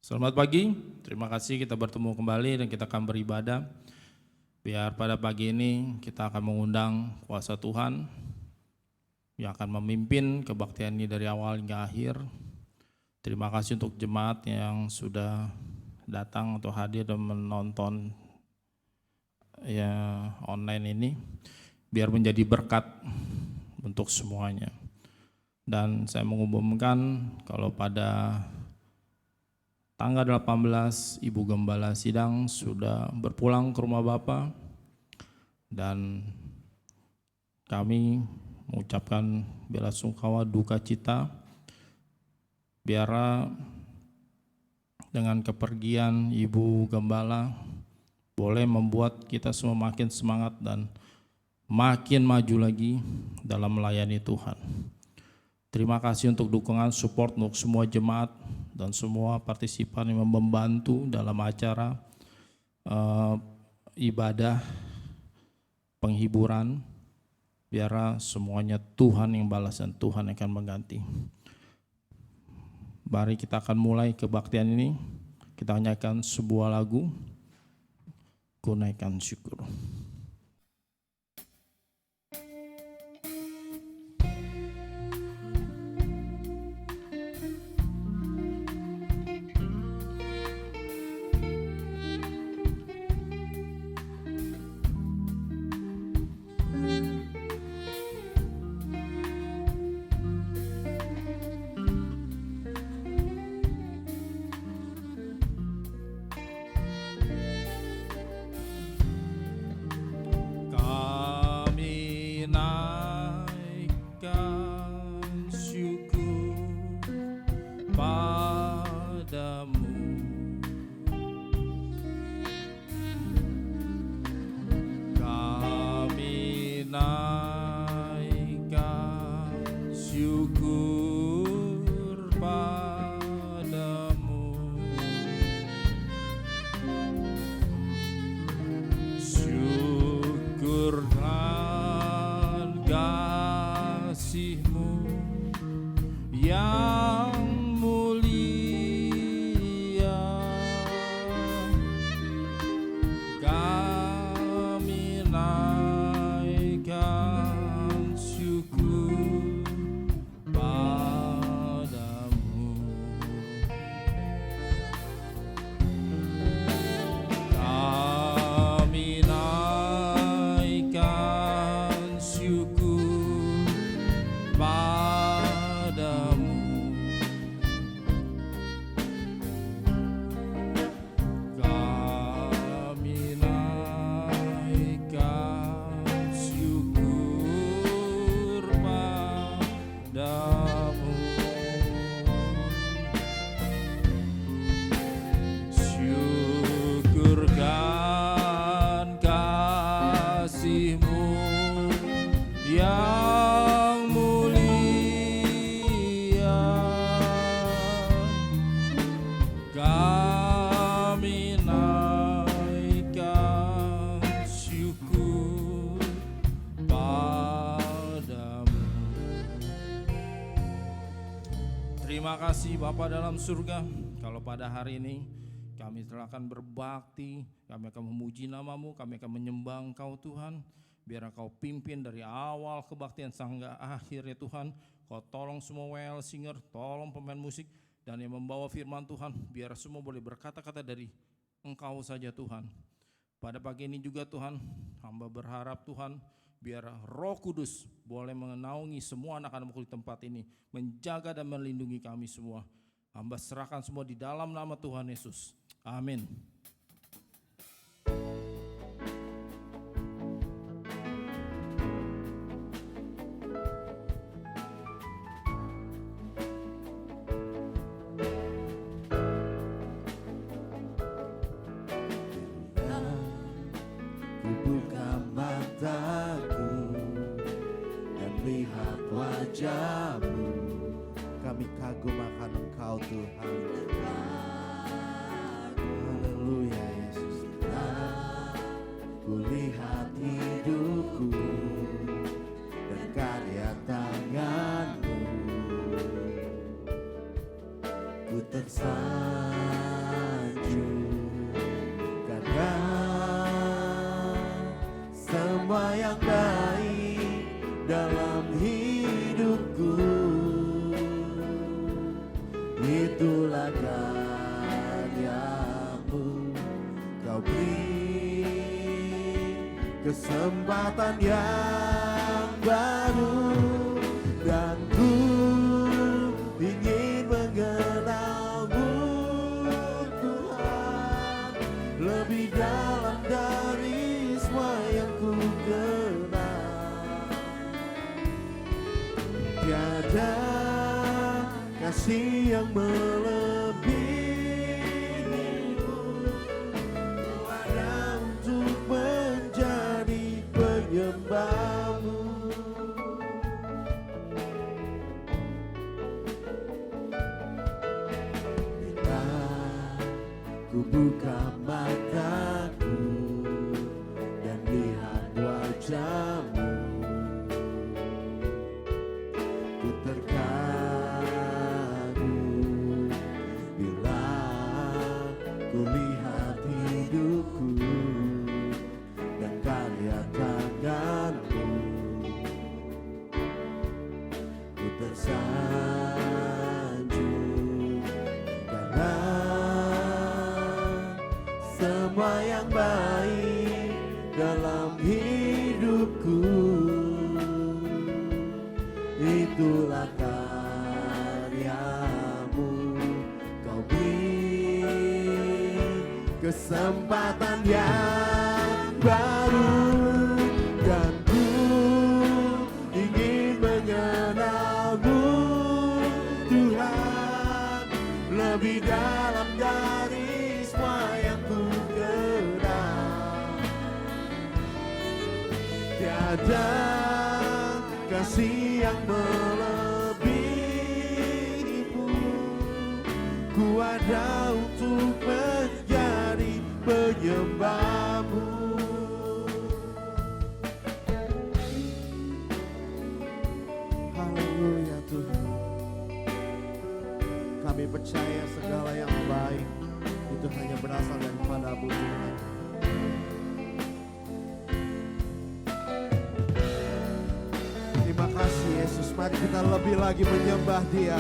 Selamat pagi, terima kasih kita bertemu kembali dan kita akan beribadah. Biar pada pagi ini kita akan mengundang kuasa Tuhan yang akan memimpin kebaktian ini dari awal hingga akhir. Terima kasih untuk jemaat yang sudah datang atau hadir dan menonton ya online ini. Biar menjadi berkat untuk semuanya. Dan saya mengumumkan kalau pada tanggal 18 Ibu Gembala Sidang sudah berpulang ke rumah Bapa dan kami mengucapkan bela sungkawa duka cita biar dengan kepergian Ibu Gembala boleh membuat kita semua makin semangat dan makin maju lagi dalam melayani Tuhan. Terima kasih untuk dukungan support untuk semua jemaat dan semua partisipan yang membantu dalam acara ibadah penghiburan. Biar semuanya Tuhan yang balas dan Tuhan yang akan mengganti. Mari kita akan mulai kebaktian ini. Kita nyanyikan sebuah lagu, Ku Naikkan Syukur. Terima kasih Bapa dalam surga, kalau pada hari ini kami telah akan berbakti, kami akan memuji nama-Mu, kami akan menyembah Engkau Tuhan. Biar Engkau pimpin dari awal kebaktian sampai akhir ya Tuhan. Kau tolong semua WL singer, tolong pemain musik, dan yang membawa firman Tuhan, biar semua boleh berkata-kata dari Engkau saja Tuhan. Pada pagi ini juga Tuhan, hamba berharap Tuhan, biar Roh Kudus boleh menaungi semua anak-anak di tempat ini, menjaga dan melindungi kami semua. Hamba serahkan semua di dalam nama Tuhan Yesus. Amin. Kami kagum akan Engkau Tuhan. Haleluya Yesus. Kulihat hidupku dan karya tangan-Mu, ku tersanjung karena semua yang baik dalam hidupku itulah karyamu. Kau beri kesempatan yang baru dan ku ingin mengenalmu Tuhan lebih dalam dari semua yang ku kenal. Tiada kasih yang melebihimu, ku ada untuk menjadi penyembahmu. Bila ku buka mataku dan lihat wajahmu, ku terkagum bila ku lihat hidupku dan karya tanganmu. Ku tersanjung karena semua yang baik dalam hidupku itulah karyamu. Kau beri kesempatan yang baru dan ku ingin mengenalmu Tuhan lebih dalam dari semua yang ku kenal. Tiada kasih yang melebihimu, ku ada untuk menjadi penyembahmu. Haleluya Tuhan, kami percaya segala yang baik itu hanya berasal daripada-Mu Tuhan. Terima kasih Yesus, mari kita lebih lagi menyembah Dia.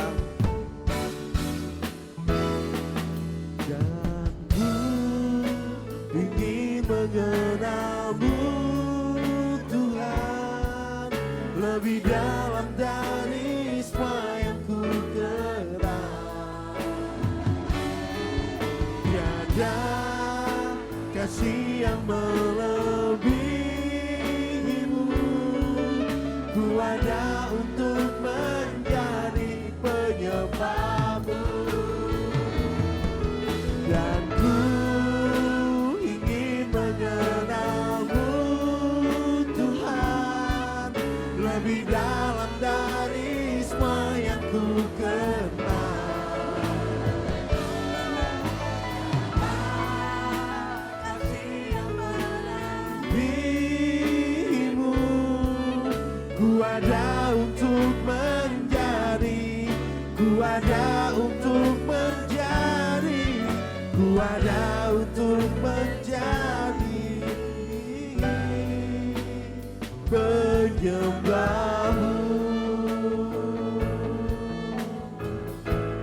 Dan ku ingin mengenalmu Tuhan lebih dalam dari semua yang ku kenal. Tiada kasih yang melebihimu, ku ada untuk menjadi penyembahmu. Dan ku ingin mengenalmu Tuhan lebih dalam dari semua yang ku kenal. Kasih yang melebihimu, ku ada untuk menjadi, ku ada untuk menjadi, ku ada untuk menjadi penyembahmu.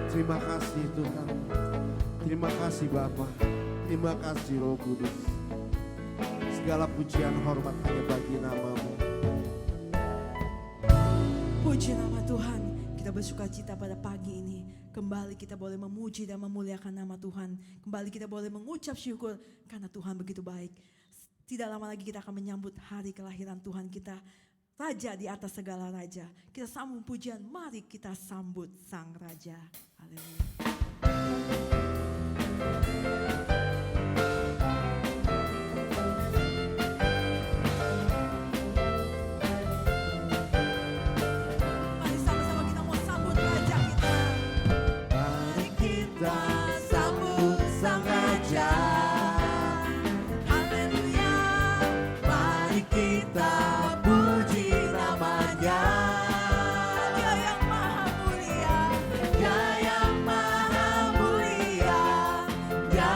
Terima kasih Tuhan, terima kasih Bapa, terima kasih Roh Kudus. Segala pujian hormat hanya bagi nama-Mu. Puji nama Tuhan, kita bersuka cita pada pagi ini. Kembali kita boleh memuji dan memuliakan nama Tuhan. Kembali kita boleh mengucap syukur karena Tuhan begitu baik. Tidak lama lagi kita akan menyambut hari kelahiran Tuhan kita, Raja di atas segala raja. Kita sambung pujian, mari kita sambut Sang Raja. Haleluya. Mari sama-sama kita mau sambut Raja kita. Mari kita sambut Sang Raja. Haleluya. Mari kita puji namanya. Dia yang maha mulia. Dia yang maha mulia, Dia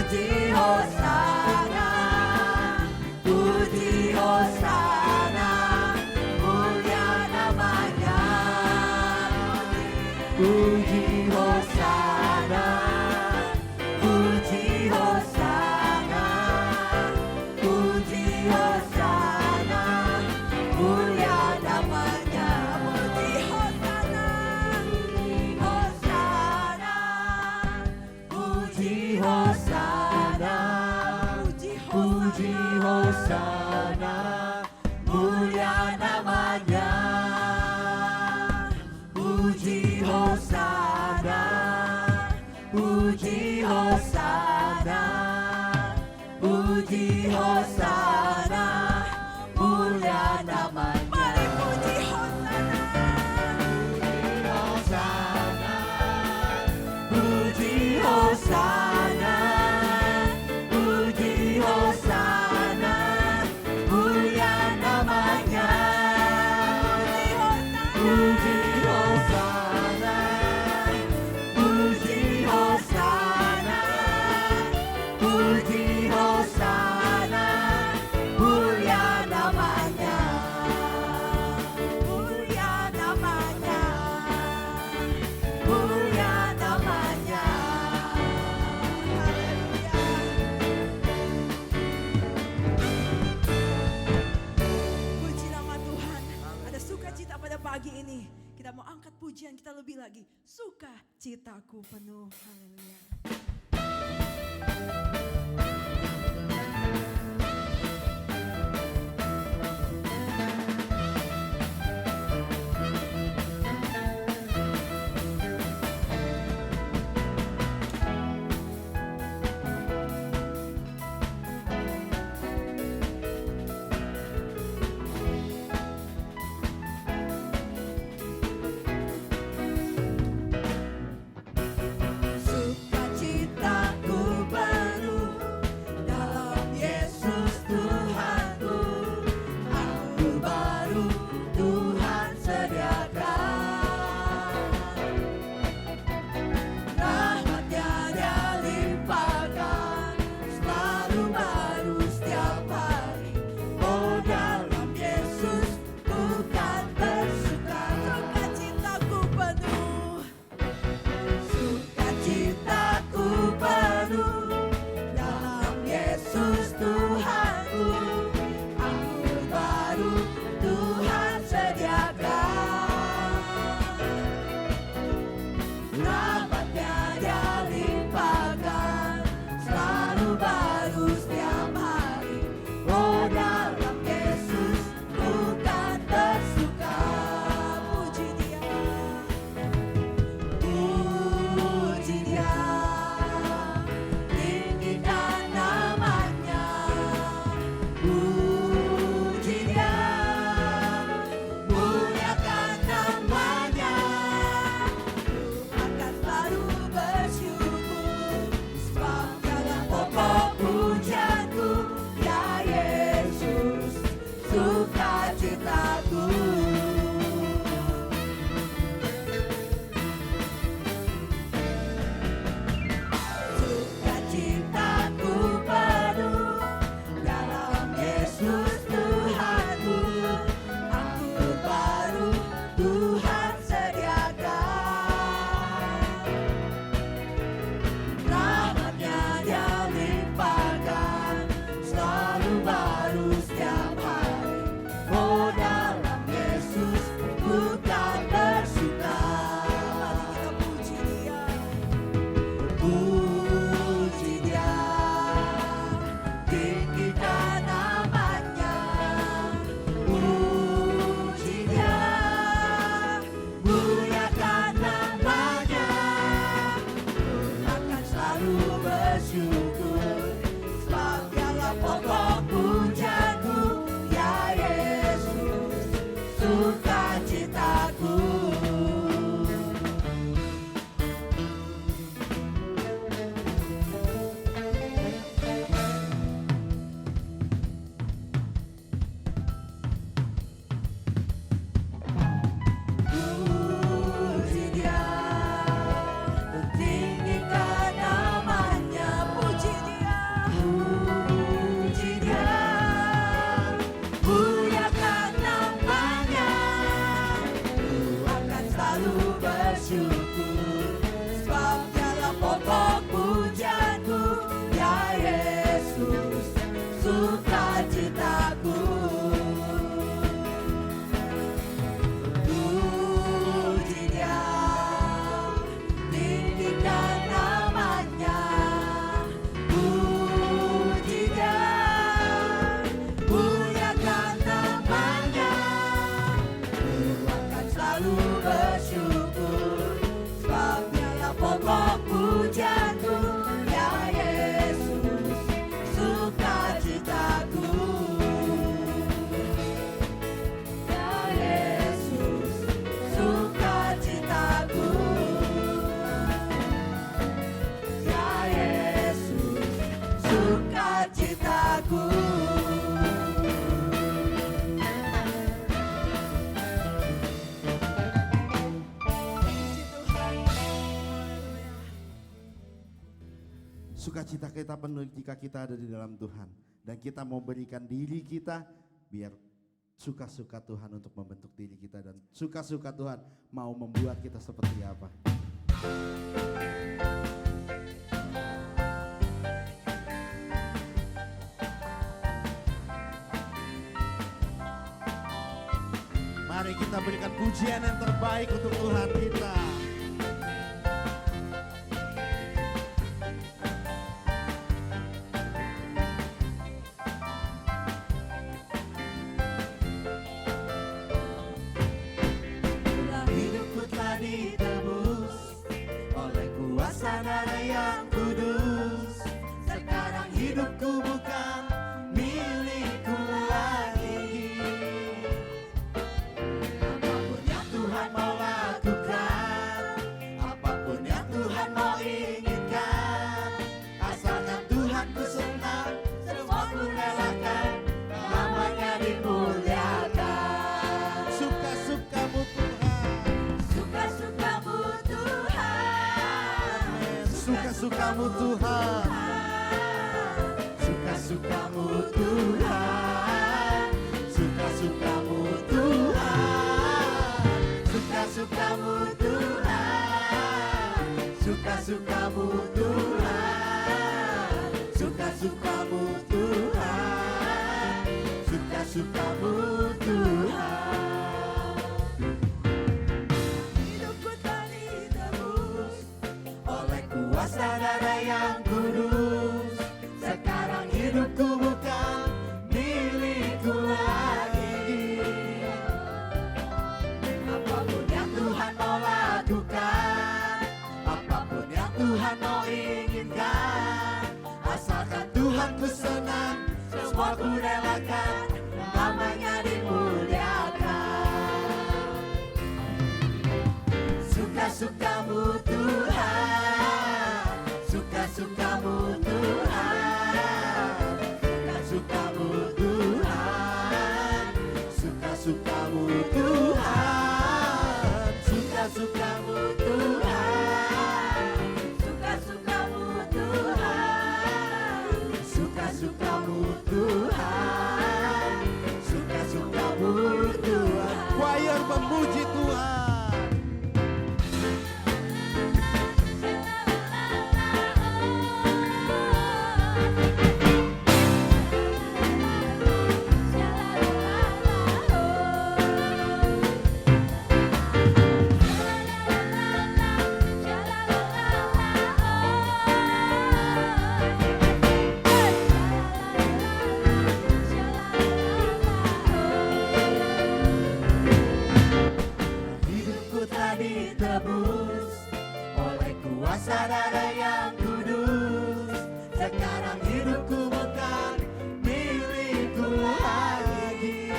Puji Hosana, puji Hosana, mulia namanya. Puji Hosana, puji Hosana, puji Hosana, mulia namanya. Puji Hosana, Hosana, puji Hosana, puji Hosana, mulia namanya. Puji Hosana, puji Hosana, puji Hosana, mulia namanya. Mari puji Hosana, puji Hosana, puji Hosana, mulia namanya. Puji Hosana, puji Hosana, puji Hosana, mulia namanya. Mulia namanya, mulia namanya. Puji nama Tuhan. Ada sukacita pada pagi ini. Kita mau angkat pujian kita lebih lagi. Sukacitaku penuh. Haleluya. Sukacita sukacita kita penuh jika kita ada di dalam Tuhan. Dan kita mau berikan diri kita biar suka-suka Tuhan untuk membentuk diri kita. Dan suka-suka Tuhan mau membuat kita seperti apa. Mari kita berikan pujian yang terbaik untuk Tuhan kita. Hidupku telah ditebus oleh kuasa darah yang kudus. Sekarang hidupku bukan milikku lagi. Apapun yang Tuhan mau lakukan, apapun yang Tuhan mau inginkan, asalkan Tuhan ku senang, semua ku relakan, namanya dimuliakan. Suka-sukamu Tuhan, Suka-sukamu Tuhan, suka-sukamu Tuhan, suka-sukamu Tuhan, suka-sukamu Tuhan, suka-sukamu Tuhan, suka-sukamu Tuhan, suka-sukamu Tuhan, suka-sukamu Tuhan. hidupku telah ditebus Oleh kuasa darah yang kudus, sekarang hidupku bukan milikku lagi. Apapun yang Tuhan mau lakukan, apapun yang Tuhan mau inginkan, asalkan Tuhan ku senang, semua ku relakan, namanya dimuliakan. Suka-sukamu Tuhan, suka-sukamu Tuhan, suka-sukamu Tuhan, suka-sukamu Tuhan, suka-sukamu Tuhan, suka-sukamu Tuhan, suka-sukamu Tuhan, suka-sukamu Tuhan. Choir memuji Tuhan. Hidupku telah ditebus oleh kuasa darah yang kudus. Sekarang hidupku bukan milikku lagi.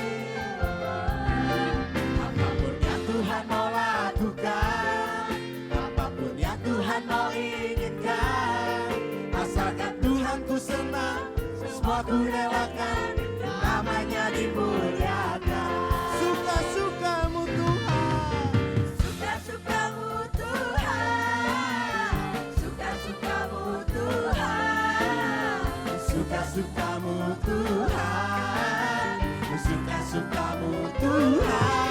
Apapun yang Tuhan mau lakukan, apapun yang Tuhan mau inginkan, asalkan Tuhan ku senang, semua ku relakan, namanya dimuliakan. Suka-sukamu Tuhan, suka-sukamu Tuhan, suka-sukamu Tuhan, suka-sukamu Tuhan, suka-sukamu Tuhan,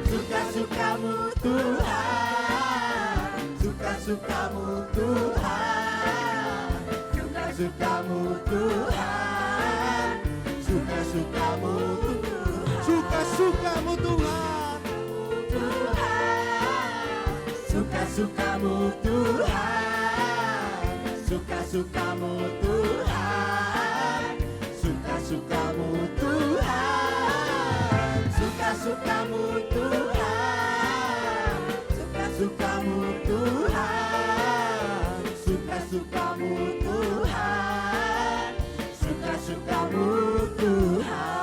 suka-sukamu Tuhan, suka-sukamu Tuhan, suka-sukamu Tuhan, suka-sukamu Tuhan, suka-sukamu Tuhan, suka-sukamu Tuhan, suka-sukamu Tuhan, suka-sukamu Tuhan, suka-sukamu Tuhan, suka-sukamu Tuhan, suka-sukamu Tuhan, suka-sukamu Tuhan.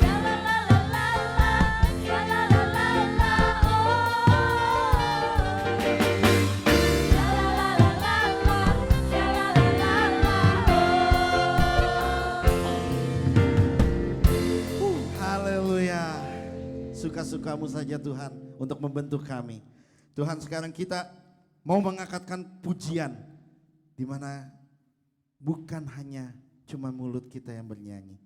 la la la la kuasa-Mu saja Tuhan untuk membentuk kami. Tuhan, sekarang kita mau mengangkatkan pujian di mana bukan hanya cuma mulut kita yang bernyanyi,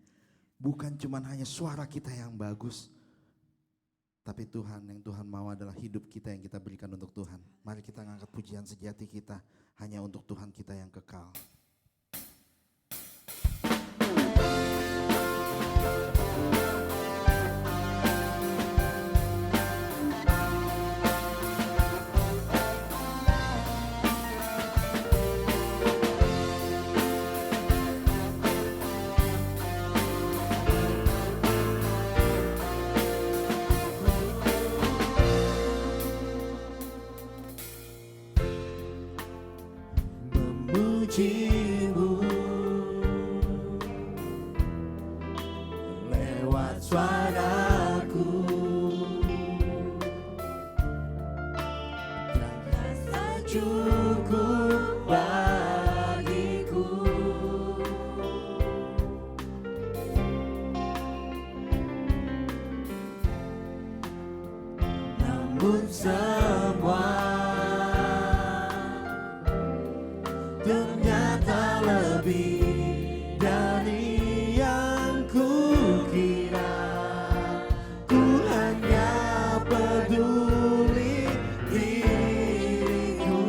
bukan cuma hanya suara kita yang bagus, tapi Tuhan, yang Tuhan mau adalah hidup kita yang kita berikan untuk Tuhan. Mari kita ngangkat pujian sejati kita hanya untuk Tuhan kita yang kekal. Memujimu lewat suaraku, dan rasa cukup bagiku. Namun semua ternyata lebih dari yang kukira. Ku hanya peduli diriku,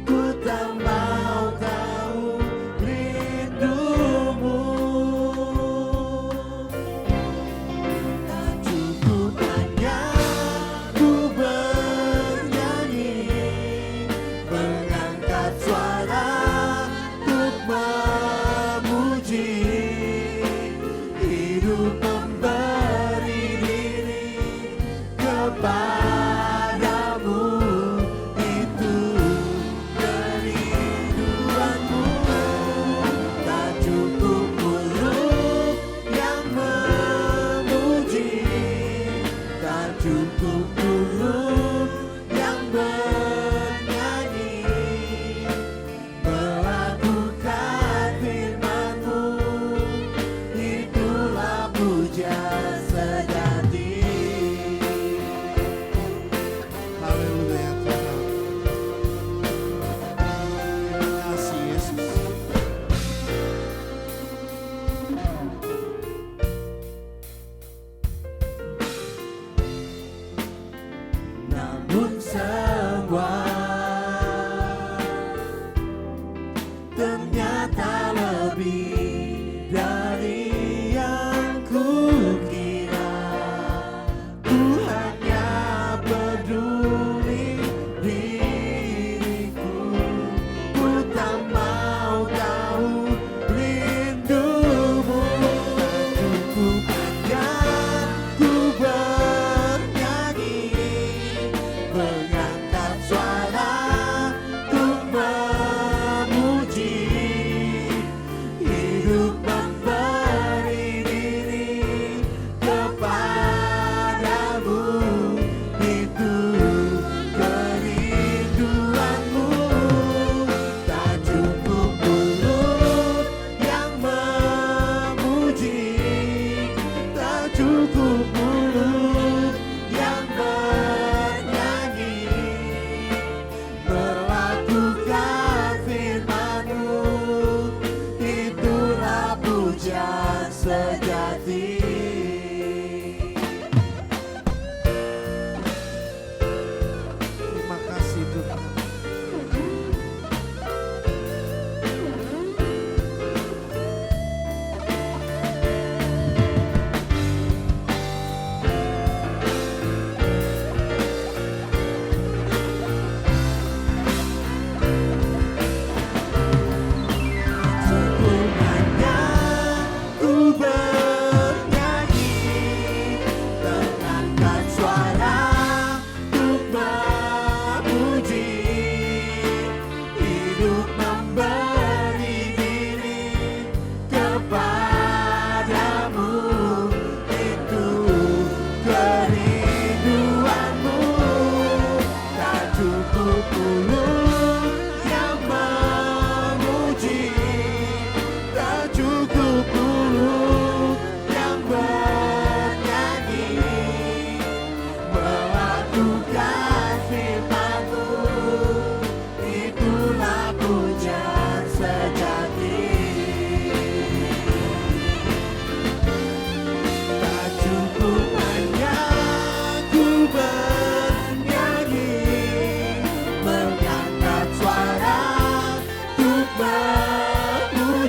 ku tak mau tahu rindumu. Tak cukup hanya ku bernyanyi, mengangkat suara untuk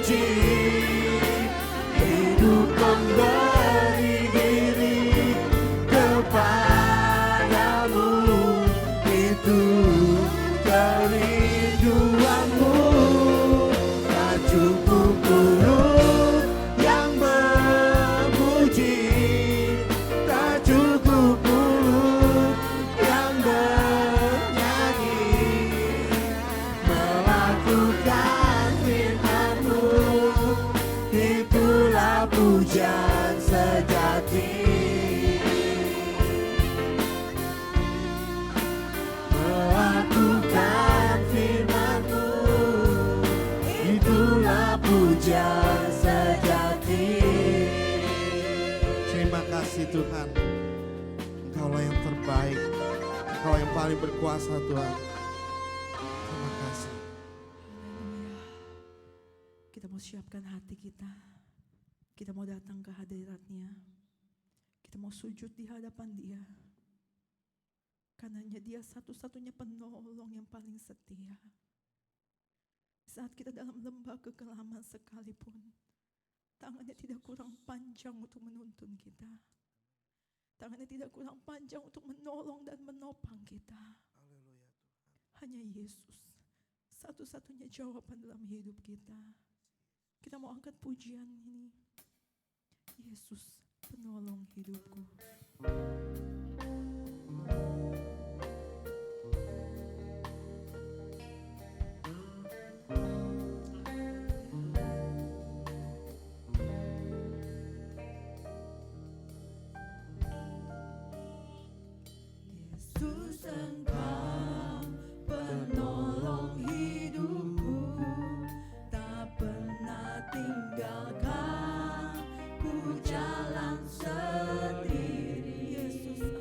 puji, hidup memberi diri kepadamu, itu kerinduanmu. Tak cukup mulut yang memuji, tak cukup mulut yang bernyanyi, melakukan firman-Mu, itulah pujian sejati. Melakukan firman-Mu, itulah pujian sejati. Terima kasih Tuhan, Engkaulah yang terbaik, Engkau yang paling berkuasa Tuhan. Terima kasih. Haleluya. Kita mau siapkan hati kita. Kita mau datang ke hadirat-Nya. Kita mau sujud di hadapan Dia. Karena Dia satu-satunya penolong yang paling setia. Saat kita dalam lembah kekelaman sekalipun, tangannya tidak kurang panjang untuk menuntun kita. Tangannya tidak kurang panjang untuk menolong dan menopang kita. Hanya Yesus, satu-satunya jawaban dalam hidup kita. Kita mau angkat pujian ini. Yesus, penolong hidupku. Yesus, Engkau penolong hidupku, tak pernah tinggalkan ku jalan sendiri. Yesus,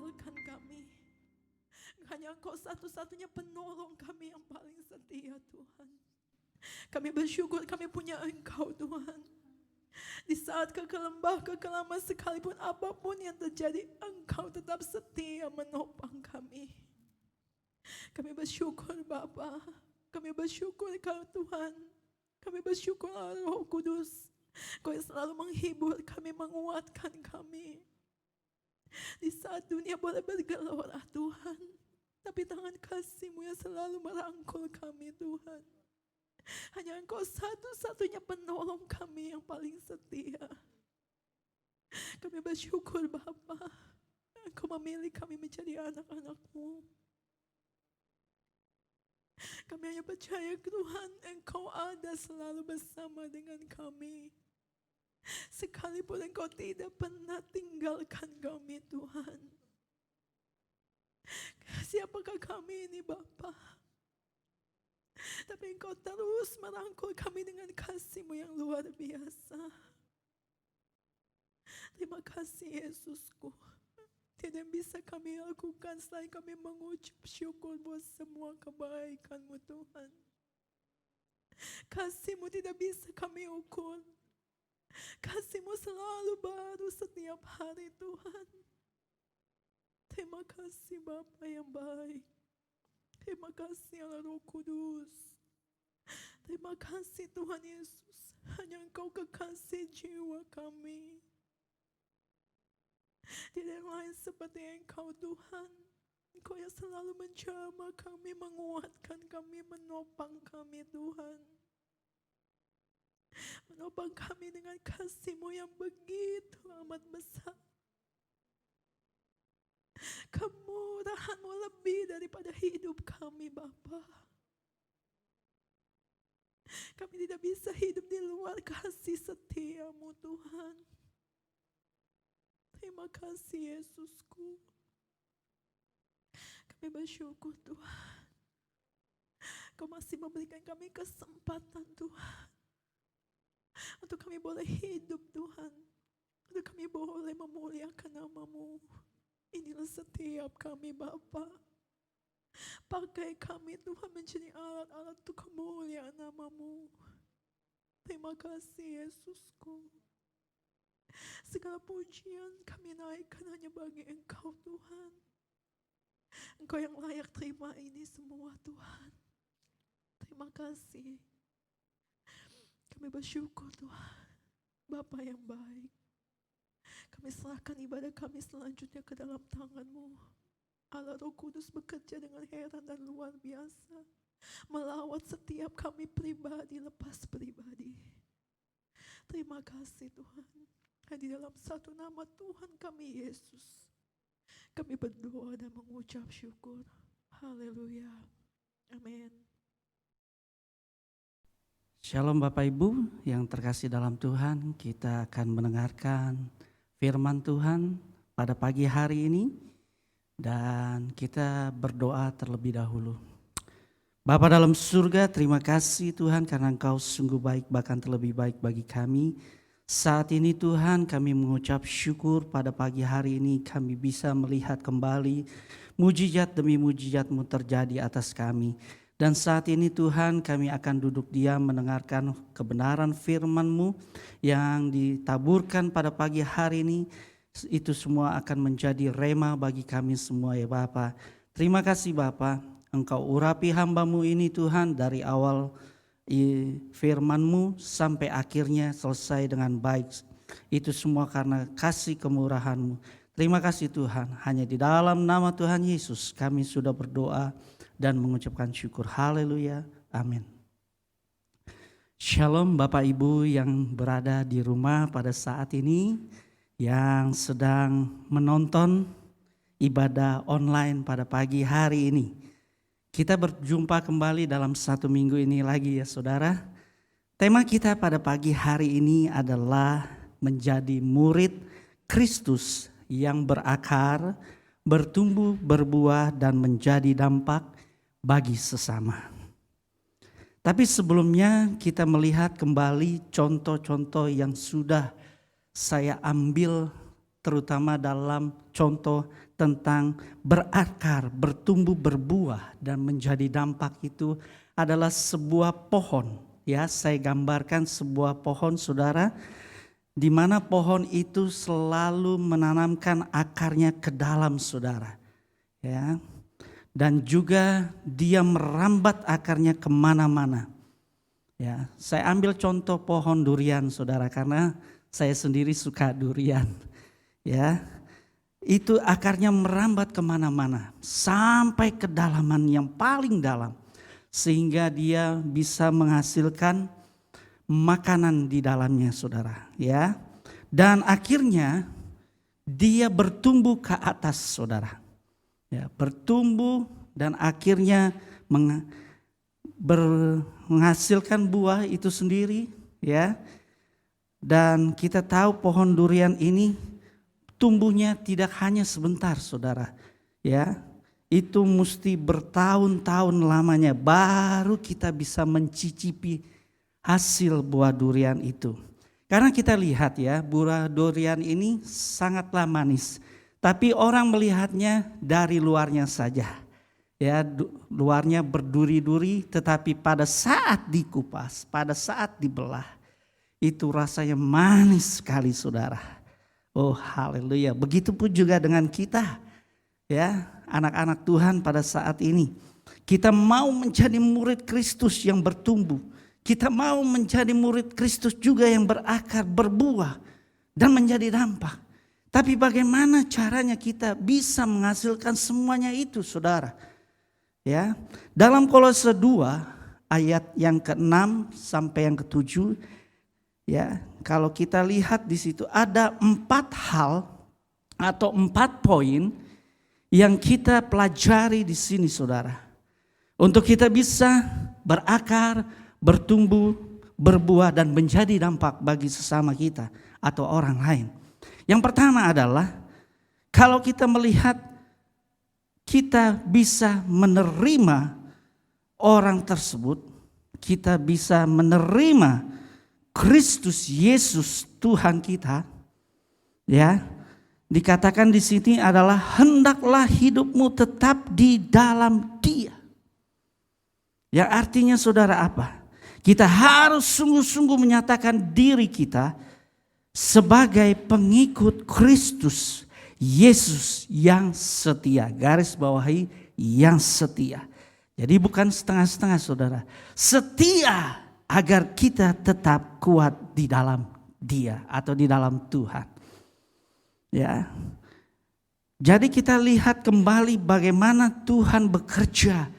tinggalkan kami. Hanya Engkau satu-satunya penolong kami yang paling setia Tuhan. Kami bersyukur kami punya Engkau Tuhan. Di saat kekelembah, kekelaman sekalipun apapun yang terjadi, Engkau tetap setia menopang kami. Kami bersyukur Bapa. Kami bersyukur Kau Tuhan. Kami bersyukur Roh Kudus. Kau yang selalu menghibur kami, menguatkan kami. Di saat dunia boleh bergelora Tuhan, tapi tangan kasih-Mu yang selalu merangkul kami Tuhan. Hanya Engkau satu-satunya penolong kami yang paling setia. Kami bersyukur Bapa, Engkau memilih kami menjadi anak-anak-Mu. Kami hanya percaya Tuhan, Engkau ada selalu bersama dengan kami. Sekalipun Engkau tidak pernah tinggalkan kami Tuhan. Siapakah kami ini Bapa? Tapi Engkau terus merangkul kami dengan kasih-Mu yang luar biasa. Terima kasih Yesusku. Tidak yang bisa kami lakukan selain kami mengucap syukur buat semua kebaikan-Mu Tuhan. Kasih-Mu tidak bisa kami ukur. Kasih-Mu selalu baru setiap hari Tuhan. Terima kasih Bapa yang baik. Terima kasih Allah Roh Kudus. Terima kasih Tuhan Yesus. Hanya Engkau kekasih jiwa kami. Tidak yang lain seperti Engkau Tuhan. Engkau yang selalu menjamah kami, menguatkan kami, menopang kami Tuhan. Menopang kami dengan kasih-Mu yang begitu amat besar. Kemurahan-Mu lebih daripada hidup kami Bapa. Kami tidak bisa hidup di luar kasih setia-Mu Tuhan. Terima kasih Yesusku. Kami bersyukur Tuhan. Kau masih memberikan kami kesempatan Tuhan. Untuk kami boleh hidup Tuhan. Untuk kami boleh memuliakan nama-Mu. Inilah setiap kami Bapa. Pakai kami Tuhan menjadi alat-alat untuk kemuliaan nama-Mu. Terima kasih Yesusku. Segala pujian kami naikkan hanya bagi Engkau Tuhan. Engkau yang layak terima ini semua Tuhan. Terima kasih. Kami bersyukur Tuhan. Bapa yang baik. Kami serahkan ibadah kami selanjutnya ke dalam tangan-Mu. Allah Roh Kudus bekerja dengan heran dan luar biasa. Melawat setiap kami pribadi lepas pribadi. Terima kasih Tuhan. Di dalam satu nama Tuhan kami Yesus, kami berdoa dan mengucap syukur. Haleluya. Amin. Shalom Bapak Ibu yang terkasih dalam Tuhan, kita akan mendengarkan firman Tuhan pada pagi hari ini dan kita berdoa terlebih dahulu. Bapa dalam surga, terima kasih Tuhan karena Engkau sungguh baik, bahkan terlebih baik bagi kami. Saat ini Tuhan kami mengucap syukur pada pagi hari ini kami bisa melihat kembali mujizat demi mujizat-Mu terjadi atas kami. Dan saat ini Tuhan kami akan duduk diam mendengarkan kebenaran firman-Mu yang ditaburkan pada pagi hari ini. Itu semua akan menjadi rema bagi kami semua ya Bapa. Terima kasih Bapa, Engkau urapi hamba-Mu ini Tuhan dari awal firman-Mu sampai akhirnya selesai dengan baik. Itu semua karena kasih kemurahan-Mu. Terima kasih Tuhan, hanya di dalam nama Tuhan Yesus kami sudah berdoa dan mengucapkan syukur. Haleluya, amin. Shalom Bapak Ibu yang berada di rumah pada saat ini, yang sedang menonton ibadah online pada pagi hari ini. Kita berjumpa kembali dalam satu minggu ini lagi ya saudara. Tema kita pada pagi hari ini adalah menjadi murid Kristus yang berakar, bertumbuh, berbuah dan menjadi dampak bagi sesama. Tapi sebelumnya kita melihat kembali contoh-contoh yang sudah saya ambil terutama dalam contoh tentang berakar, bertumbuh, berbuah dan menjadi dampak itu adalah sebuah pohon. Ya, saya gambarkan sebuah pohon, saudara, di mana pohon itu selalu menanamkan akarnya ke dalam, saudara. Ya, dan juga dia merambat akarnya kemana-mana. Ya, saya ambil contoh pohon durian, saudara, karena saya sendiri suka durian. Ya, itu akarnya merambat kemana-mana sampai kedalaman yang paling dalam, sehingga dia bisa menghasilkan makanan di dalamnya, saudara. Ya, dan akhirnya dia bertumbuh ke atas, saudara. Ya, bertumbuh dan akhirnya menghasilkan buah itu sendiri, ya. Dan kita tahu pohon durian ini tumbuhnya tidak hanya sebentar, saudara. Ya, itu mesti bertahun-tahun lamanya baru kita bisa mencicipi hasil buah durian itu. Karena kita lihat ya, buah durian ini sangatlah manis. Tapi orang melihatnya dari luarnya saja. Ya, luarnya berduri-duri, tetapi pada saat dikupas, pada saat dibelah, itu rasanya manis sekali, saudara. Oh, haleluya. Begitupun juga dengan kita, ya, anak-anak Tuhan pada saat ini. Kita mau menjadi murid Kristus yang bertumbuh. Kita mau menjadi murid Kristus juga yang berakar, berbuah, dan menjadi dampak. Tapi bagaimana caranya kita bisa menghasilkan semuanya itu, saudara? Ya, dalam Kolose 2 ayat yang ke-6 sampai yang ke-7, ya, kalau kita lihat di situ ada 4 hal atau 4 poin yang kita pelajari di sini, saudara. Untuk kita bisa berakar, bertumbuh, berbuah dan menjadi dampak bagi sesama kita atau orang lain. Yang pertama adalah kalau kita melihat kita bisa menerima orang tersebut, kita bisa menerima Kristus Yesus Tuhan kita, ya. Dikatakan di sini adalah hendaklah hidupmu tetap di dalam Dia. Yang artinya, saudara, apa? Kita harus sungguh-sungguh menyatakan diri kita sebagai pengikut Kristus Yesus yang setia. Garis bawahi yang setia. Jadi bukan setengah-setengah, saudara. Setia agar kita tetap kuat di dalam Dia atau di dalam Tuhan. Ya. Jadi kita lihat kembali bagaimana Tuhan bekerja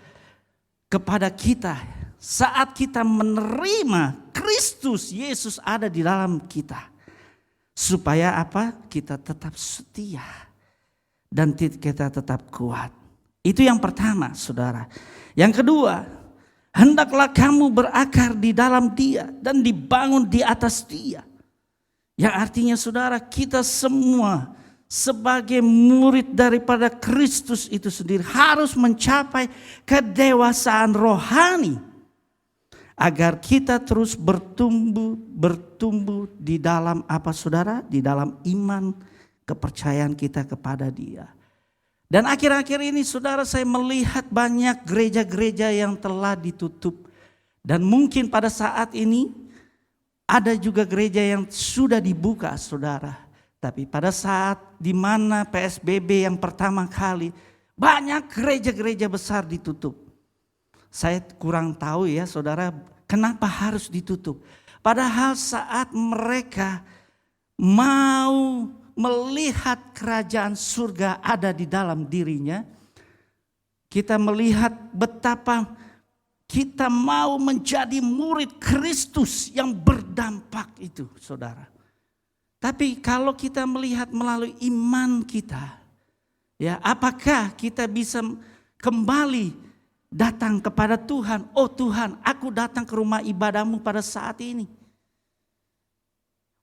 kepada kita saat kita menerima Kristus Yesus ada di dalam kita. Supaya apa? Kita tetap setia dan kita tetap kuat. Itu yang pertama, saudara. Yang kedua, hendaklah kamu berakar di dalam Dia dan dibangun di atas Dia. Yang artinya, saudara, kita semua sebagai murid daripada Kristus itu sendiri harus mencapai kedewasaan rohani. Agar kita terus bertumbuh di dalam apa, saudara? Di dalam iman, kepercayaan kita kepada Dia. Dan akhir-akhir ini, saudara, saya melihat banyak gereja-gereja yang telah ditutup. Dan mungkin pada saat ini ada juga gereja yang sudah dibuka, saudara. Tapi pada saat di mana PSBB yang pertama kali, banyak gereja-gereja besar ditutup. Saya kurang tahu ya, saudara, kenapa harus ditutup. Padahal saat mereka mau melihat kerajaan surga ada di dalam dirinya, kita melihat betapa kita mau menjadi murid Kristus yang berdampak itu, saudara. Tapi kalau kita melihat melalui iman kita, ya, apakah kita bisa kembali datang kepada Tuhan? Oh Tuhan, aku datang ke rumah ibadahmu pada saat ini.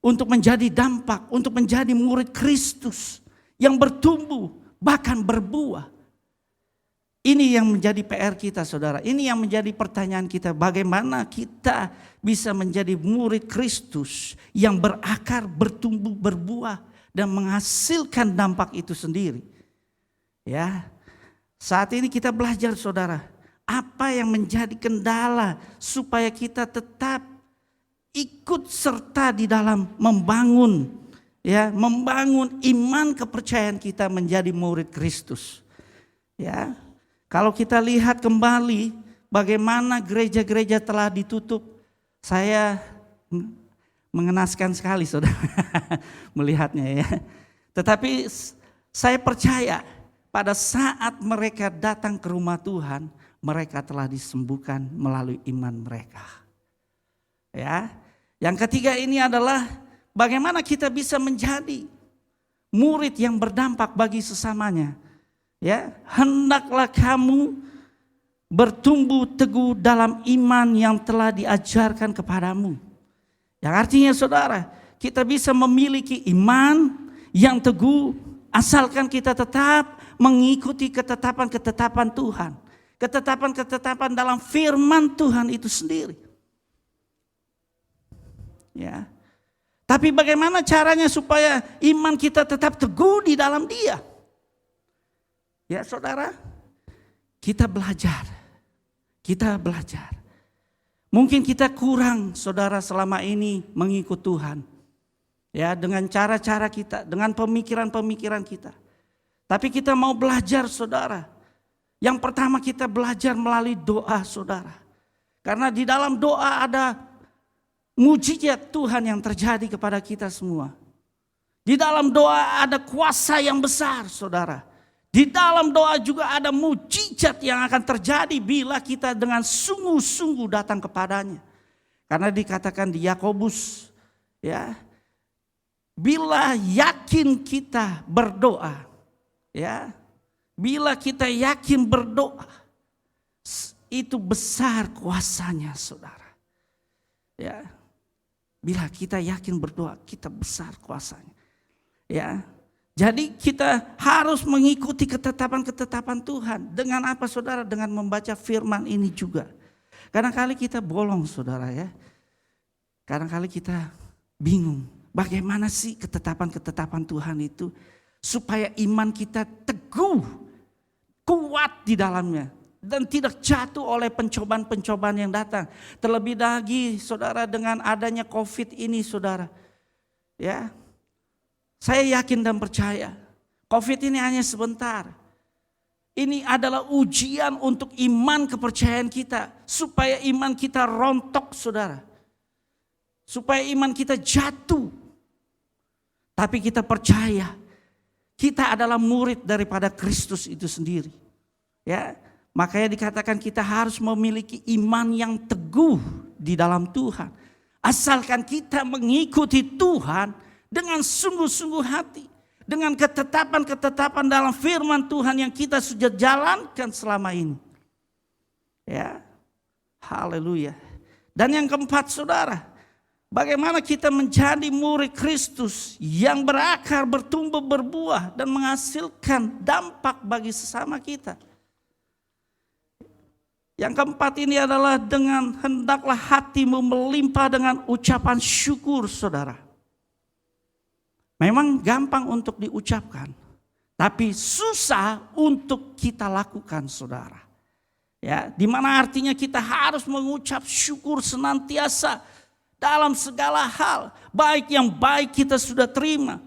Untuk menjadi dampak, untuk menjadi murid Kristus yang bertumbuh, bahkan berbuah. Ini yang menjadi PR kita, saudara. Ini yang menjadi pertanyaan kita. Bagaimana kita bisa menjadi murid Kristus yang berakar, bertumbuh, berbuah. dan menghasilkan dampak itu sendiri. Ya. Saat ini kita belajar saudara, apa yang menjadi kendala supaya kita tetap ikut serta di dalam membangun iman kepercayaan kita menjadi murid Kristus. Ya. Kalau kita lihat kembali bagaimana gereja-gereja telah ditutup, saya mengenaskan sekali saudara melihatnya ya. Tetapi saya percaya pada saat mereka datang ke rumah Tuhan, mereka telah disembuhkan melalui iman mereka. Ya. Yang ketiga ini adalah bagaimana kita bisa menjadi murid yang berdampak bagi sesamanya. Ya, hendaklah kamu bertumbuh teguh dalam iman yang telah diajarkan kepadamu. Yang artinya saudara, kita bisa memiliki iman yang teguh asalkan kita tetap mengikuti ketetapan-ketetapan Tuhan. Ketetapan-ketetapan dalam firman Tuhan itu sendiri. Ya. Tapi bagaimana caranya supaya iman kita tetap teguh di dalam Dia? Ya saudara, kita belajar. Kita belajar. Mungkin kita kurang saudara selama ini mengikut Tuhan. Ya, dengan cara-cara kita, dengan pemikiran-pemikiran kita. Tapi kita mau belajar saudara. Yang pertama kita belajar melalui doa saudara. Karena di dalam doa ada mujizat Tuhan yang terjadi kepada kita semua. Di dalam doa ada kuasa yang besar saudara. Di dalam doa juga ada mujizat yang akan terjadi bila kita dengan sungguh-sungguh datang kepadanya. Karena dikatakan di Yakobus ya, bila yakin kita berdoa, ya, bila kita yakin berdoa, itu besar kuasanya saudara. Ya, bila kita yakin berdoa, kita besar kuasanya. Ya, jadi kita harus mengikuti ketetapan-ketetapan Tuhan. Dengan apa saudara? Dengan membaca firman ini juga. Kadang-kali kita bolong saudara ya. Kadang-kali kita bingung. Bagaimana sih ketetapan-ketetapan Tuhan itu supaya iman kita teguh, kuat di dalamnya dan tidak jatuh oleh pencobaan-pencobaan yang datang. Terlebih lagi saudara dengan adanya COVID ini saudara. Ya. Saya yakin dan percaya COVID ini hanya sebentar. Ini adalah ujian untuk iman kepercayaan kita supaya iman kita rontok saudara. Supaya iman kita jatuh. Tapi kita percaya kita adalah murid daripada Kristus itu sendiri. Ya, makanya dikatakan kita harus memiliki iman yang teguh di dalam Tuhan. Asalkan kita mengikuti Tuhan dengan sungguh-sungguh hati. Dengan ketetapan-ketetapan dalam firman Tuhan yang kita sudah jalankan selama ini. Ya, haleluya. Dan yang keempat saudara, bagaimana kita menjadi murid Kristus yang berakar, bertumbuh, berbuah dan menghasilkan dampak bagi sesama kita. Yang keempat ini adalah dengan hendaklah hatimu melimpah dengan ucapan syukur saudara. Memang gampang untuk diucapkan, tapi susah untuk kita lakukan saudara. Ya, di mana artinya kita harus mengucap syukur senantiasa dalam segala hal. Baik yang baik kita sudah terima,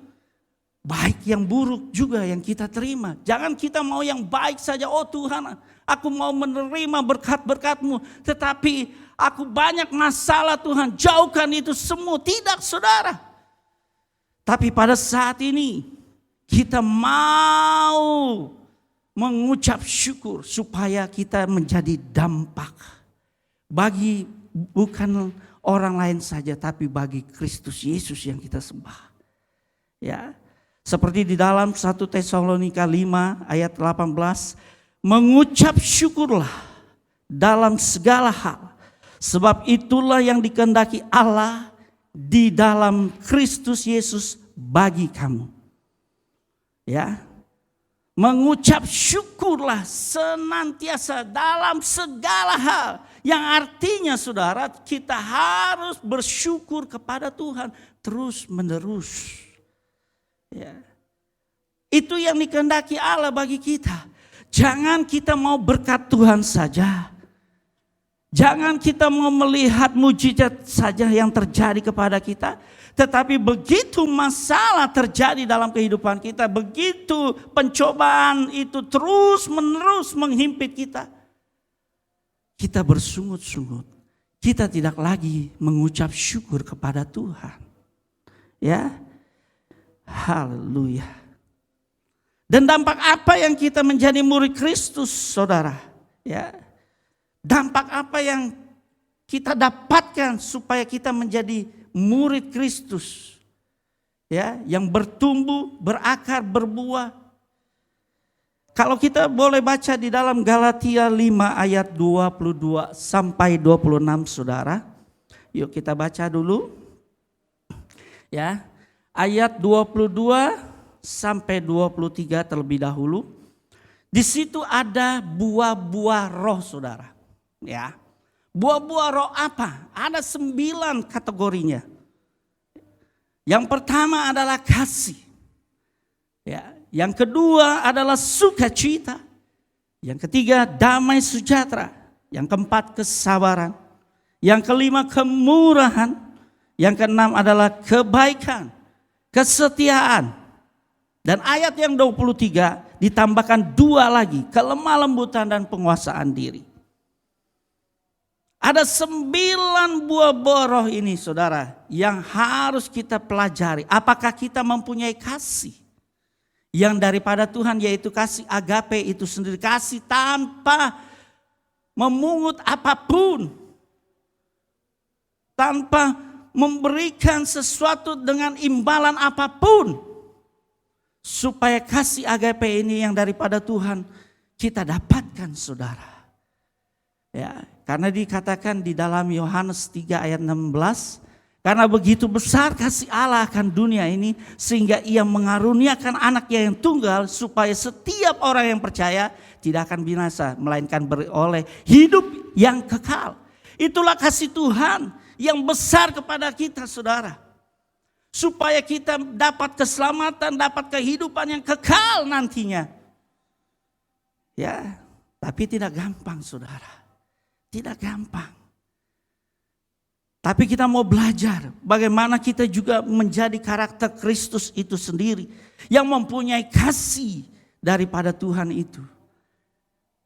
baik yang buruk juga yang kita terima. Jangan kita mau yang baik saja, oh Tuhan aku mau menerima berkat-berkat-Mu. Tetapi aku banyak masalah Tuhan, jauhkan itu semua. Tidak saudara. Tapi pada saat ini kita mau mengucap syukur supaya kita menjadi dampak. Bagi bukan orang lain saja tapi bagi Kristus Yesus yang kita sembah. Ya. Seperti di dalam 1 Tesalonika 5 ayat 18, mengucap syukurlah dalam segala hal, sebab itulah yang dikehendaki Allah di dalam Kristus Yesus bagi kamu. Ya. Mengucap syukurlah senantiasa dalam segala hal. Yang artinya saudara, kita harus bersyukur kepada Tuhan terus menerus. Ya. Itu yang dikehendaki Allah bagi kita. Jangan kita mau berkat Tuhan saja. Jangan kita mau melihat mujizat saja yang terjadi kepada kita. Tetapi begitu masalah terjadi dalam kehidupan kita, begitu pencobaan itu terus menerus menghimpit kita, kita bersungut-sungut. Kita tidak lagi mengucap syukur kepada Tuhan. Ya, haleluya. Dan dampak apa yang kita menjadi murid Kristus, saudara? Ya, dampak apa yang kita dapatkan supaya kita menjadi murid Kristus, ya, yang bertumbuh, berakar, berbuah. Kalau kita boleh baca di dalam Galatia 5 ayat 22 sampai 26, saudara. Yuk kita baca dulu. Ya, ayat 22 sampai 23 terlebih dahulu. Di situ ada buah-buah roh, saudara. Ya. Buah-buah roh apa? Ada 9 kategorinya. Yang pertama adalah kasih. Ya, yang kedua adalah sukacita. Yang ketiga damai sejahtera. Yang keempat kesabaran. Yang kelima kemurahan. Yang keenam adalah kebaikan, kesetiaan. Dan ayat yang 23 ditambahkan 2 lagi, kelemah lembutan dan penguasaan diri. Ada 9 buah roh ini, saudara, yang harus kita pelajari. Apakah kita mempunyai kasih yang daripada Tuhan, yaitu kasih agape itu sendiri. Kasih tanpa memungut apapun. Tanpa memberikan sesuatu dengan imbalan apapun. Supaya kasih agape ini yang daripada Tuhan kita dapatkan, saudara. Ya, karena dikatakan di dalam Yohanes 3 ayat 16, karena begitu besar kasih Allah akan dunia ini sehingga ia mengaruniakan anaknya yang tunggal supaya setiap orang yang percaya tidak akan binasa melainkan beroleh hidup yang kekal. Itulah kasih Tuhan yang besar kepada kita, saudara. Supaya kita dapat keselamatan, dapat kehidupan yang kekal nantinya. Ya, tapi tidak gampang, saudara. Tidak gampang. Tapi kita mau belajar bagaimana kita juga menjadi karakter Kristus itu sendiri. Yang mempunyai kasih daripada Tuhan itu.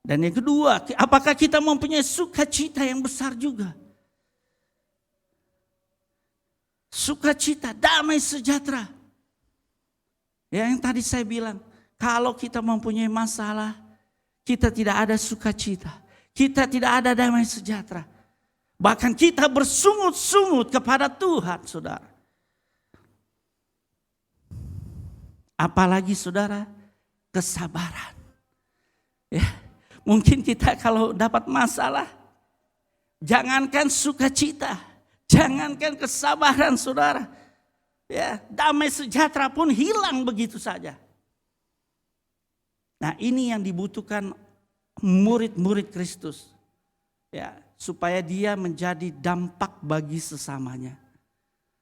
Dan yang kedua, apakah kita mempunyai sukacita yang besar juga? Sukacita, damai sejahtera. Ya, yang tadi saya bilang, kalau kita mempunyai masalah, kita tidak ada sukacita. Kita tidak ada damai sejahtera. Bahkan kita bersungut-sungut kepada Tuhan, saudara. Apalagi, saudara, kesabaran. Ya, mungkin kita kalau dapat masalah, jangankan sukacita, jangankan kesabaran, saudara. Ya, damai sejahtera pun hilang begitu saja. Nah, ini yang dibutuhkan murid-murid Kristus, ya, supaya dia menjadi dampak bagi sesamanya,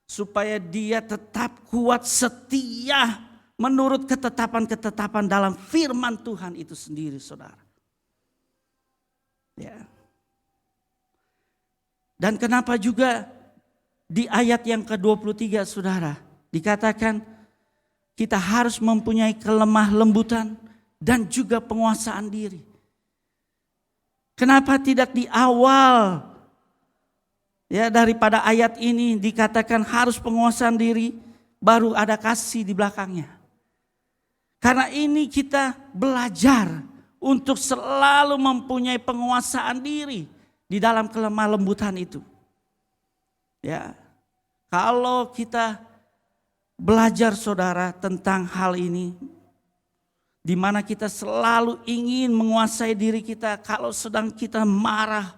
supaya dia tetap kuat setia menurut ketetapan-ketetapan dalam firman Tuhan itu sendiri, saudara. Ya. Dan kenapa juga di ayat yang ke-23, saudara, dikatakan kita harus mempunyai kelemah lembutan dan juga penguasaan diri. Kenapa tidak di awal ya daripada ayat ini dikatakan harus penguasaan diri, baru ada kasih di belakangnya. Karena ini kita belajar untuk selalu mempunyai penguasaan diri di dalam kelemah lembutan itu. Ya, kalau kita belajar, saudara, tentang hal ini, di mana kita selalu ingin menguasai diri kita kalau sedang kita marah,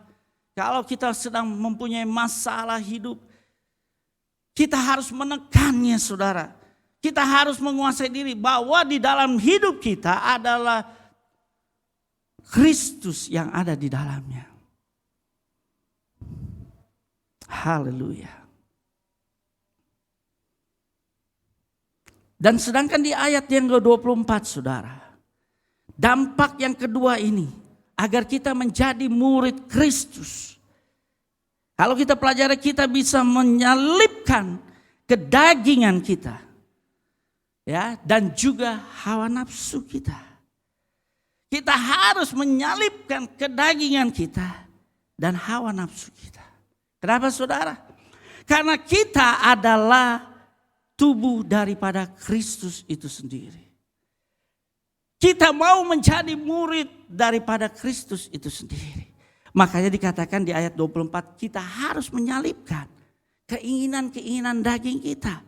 kalau kita sedang mempunyai masalah hidup. Kita harus menekannya, saudara. Kita harus menguasai diri bahwa di dalam hidup kita adalah Kristus yang ada di dalamnya. Haleluya. Dan sedangkan di ayat yang ke-24 saudara, dampak yang kedua ini agar kita menjadi murid Kristus. Kalau kita pelajari, kita bisa menyelipkan kedagingan kita, ya, dan juga hawa nafsu kita. Kita harus menyalipkan kedagingan kita dan hawa nafsu kita. Kenapa saudara? Karena kita adalah tubuh daripada Kristus itu sendiri. Kita mau menjadi murid daripada Kristus itu sendiri. Makanya dikatakan di ayat 24, kita harus menyalipkan keinginan-keinginan daging kita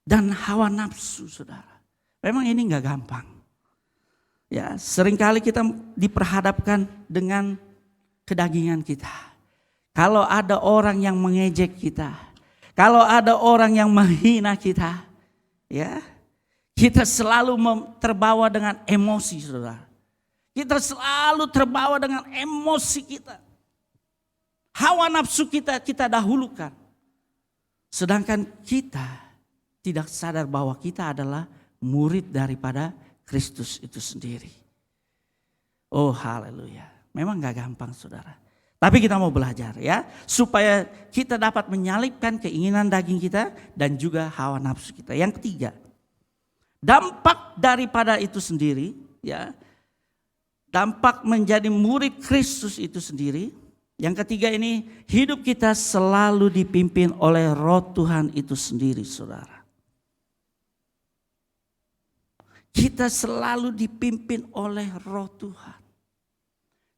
dan hawa nafsu saudara. Memang ini enggak gampang. Ya, seringkali kita diperhadapkan dengan kedagingan kita. Kalau ada orang yang mengejek kita, kalau ada orang yang menghina kita, ya, kita selalu terbawa dengan emosi, saudara. Kita selalu terbawa dengan emosi kita. Hawa nafsu kita dahulukan. Sedangkan kita tidak sadar bahwa kita adalah murid daripada Kristus itu sendiri. Oh haleluya. Memang gak gampang saudara. Tapi kita mau belajar ya. Supaya kita dapat menyalipkan keinginan daging kita dan juga hawa nafsu kita. Yang ketiga, dampak daripada itu sendiri ya. Dampak menjadi murid Kristus itu sendiri. Yang ketiga ini, hidup kita selalu dipimpin oleh Roh Tuhan itu sendiri saudara. Kita selalu dipimpin oleh Roh Tuhan.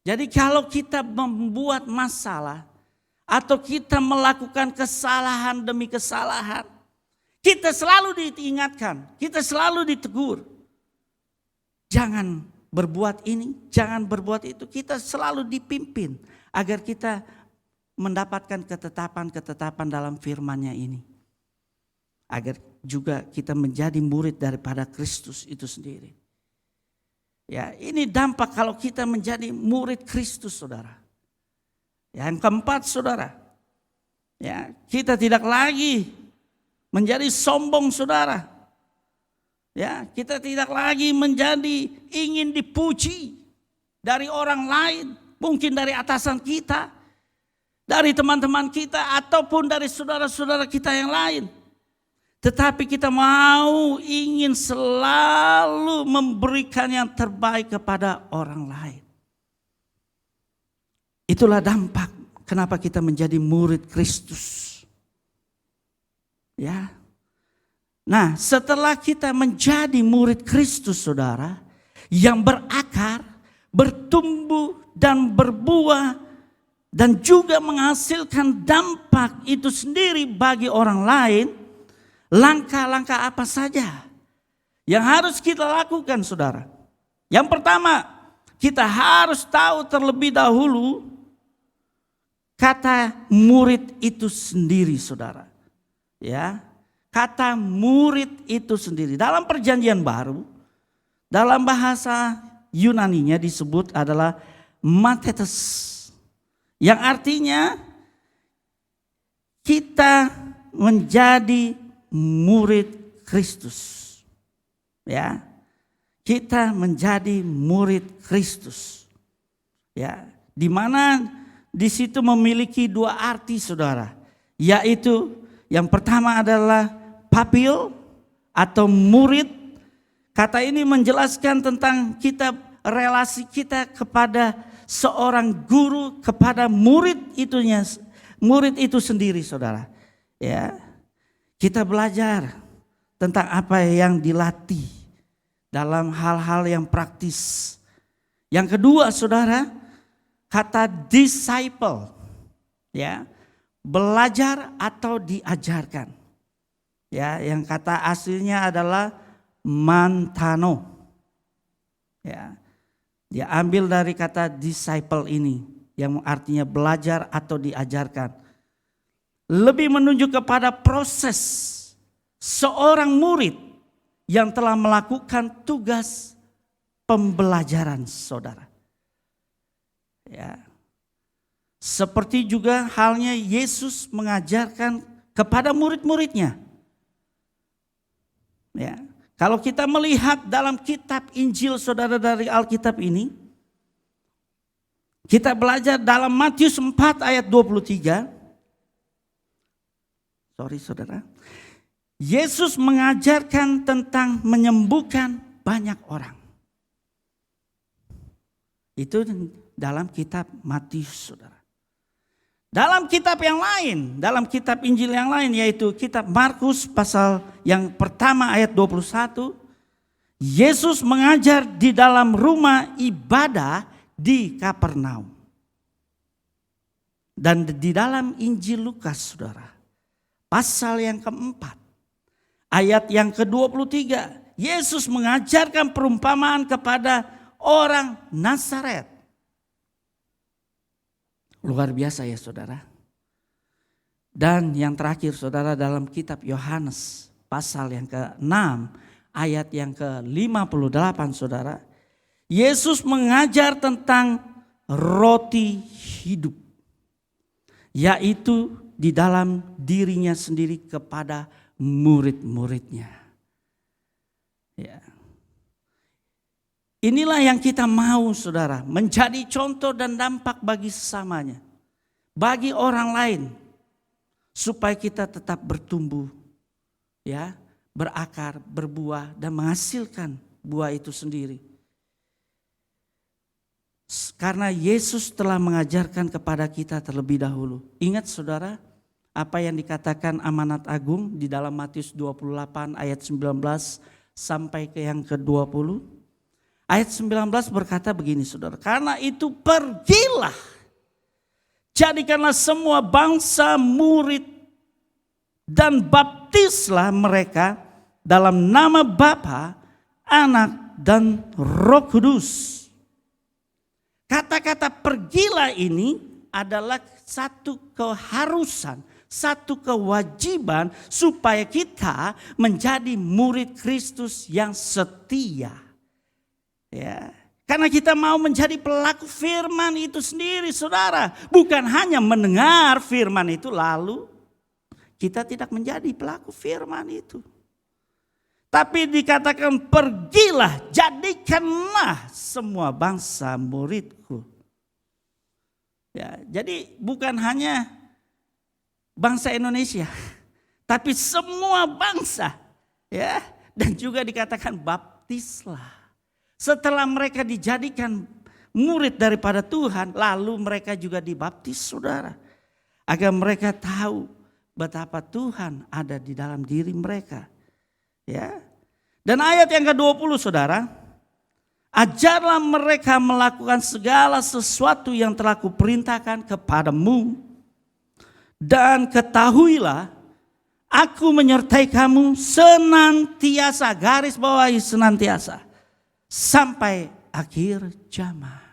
Jadi kalau kita membuat masalah atau kita melakukan kesalahan demi kesalahan, kita selalu diingatkan, kita selalu ditegur. Jangan berbuat ini, jangan berbuat itu. Kita selalu dipimpin agar kita mendapatkan ketetapan-ketetapan dalam firman-Nya ini. Agar juga kita menjadi murid daripada Kristus itu sendiri. Ya, ini dampak kalau kita menjadi murid Kristus, saudara. Yang keempat, saudara. Ya, kita tidak lagi menjadi sombong, saudara. Ya, kita tidak lagi menjadi ingin dipuji dari orang lain, mungkin dari atasan kita, dari teman-teman kita ataupun dari saudara-saudara kita yang lain. Tetapi kita mau ingin selalu memberikan yang terbaik kepada orang lain. Itulah dampak kenapa kita menjadi murid Kristus. Ya. Nah, setelah kita menjadi murid Kristus, saudara, yang berakar, bertumbuh dan berbuah dan juga menghasilkan dampak itu sendiri bagi orang lain. Langkah-langkah apa saja yang harus kita lakukan, saudara? Yang pertama, kita harus tahu terlebih dahulu kata murid itu sendiri, saudara. Ya, kata murid itu sendiri dalam Perjanjian Baru, dalam bahasa Yunaninya disebut adalah matetes, yang artinya kita menjadi murid Kristus. Ya. Kita menjadi murid Kristus. Ya, di mana di situ memiliki dua arti, saudara. Yaitu yang pertama adalah papil atau murid. Kata ini menjelaskan tentang kita, relasi kita kepada seorang guru, kepada murid itu sendiri, saudara. Ya. Kita belajar tentang apa yang dilatih dalam hal-hal yang praktis. Yang kedua, saudara, kata disciple, ya, belajar atau diajarkan. Ya, yang kata aslinya adalah mantano. Ya, dia ambil dari kata disciple ini yang artinya belajar atau diajarkan. Lebih menunjuk kepada proses seorang murid yang telah melakukan tugas pembelajaran, saudara. Ya. Seperti juga halnya Yesus mengajarkan kepada murid-muridnya. Ya. Kalau kita melihat dalam kitab Injil saudara dari Alkitab ini, kita belajar dalam Matius 4 ayat 23. Sorry saudara. Yesus mengajarkan tentang menyembuhkan banyak orang. Itu dalam kitab Matius saudara. Dalam kitab yang lain, dalam kitab Injil yang lain yaitu kitab Markus pasal yang pertama ayat 21. Yesus mengajar di dalam rumah ibadah di Kapernaum. Dan di dalam Injil Lukas saudara, pasal yang keempat, ayat yang ke-23. Yesus mengajarkan perumpamaan kepada orang Nazaret. Luar biasa ya saudara. Dan yang terakhir saudara dalam kitab Yohanes pasal yang ke-6 ayat yang ke-58 saudara. Yesus mengajar tentang roti hidup. Yaitu di dalam dirinya sendiri kepada murid-muridnya. Ya. Inilah yang kita mau saudara, menjadi contoh dan dampak bagi sesamanya. Bagi orang lain. Supaya kita tetap bertumbuh, ya, berakar, berbuah dan menghasilkan buah itu sendiri. Karena Yesus telah mengajarkan kepada kita terlebih dahulu. Ingat saudara, apa yang dikatakan amanat agung di dalam Matius 28 ayat 19 sampai ke yang ke-20. Ayat 19 berkata begini saudara, karena itu pergilah, jadikanlah semua bangsa murid dan baptislah mereka dalam nama Bapa, Anak dan Roh Kudus. Kata-kata pergilah ini adalah satu keharusan, satu kewajiban supaya kita menjadi murid Kristus yang setia. Ya, karena kita mau menjadi pelaku firman itu sendiri saudara. Bukan hanya mendengar firman itu lalu kita tidak menjadi pelaku firman itu. Tapi dikatakan pergilah, jadikanlah semua bangsa muridku. Ya, jadi bukan hanya bangsa Indonesia, tapi semua bangsa. Ya, dan juga dikatakan baptislah. Setelah mereka dijadikan murid daripada Tuhan, lalu mereka juga dibaptis saudara. Agar mereka tahu betapa Tuhan ada di dalam diri mereka. Ya. Dan ayat yang ke-20 saudara, ajarlah mereka melakukan segala sesuatu yang telah kuperintahkan kepadamu. Dan ketahuilah, aku menyertai kamu senantiasa, garis bawahi senantiasa. Sampai akhir zaman.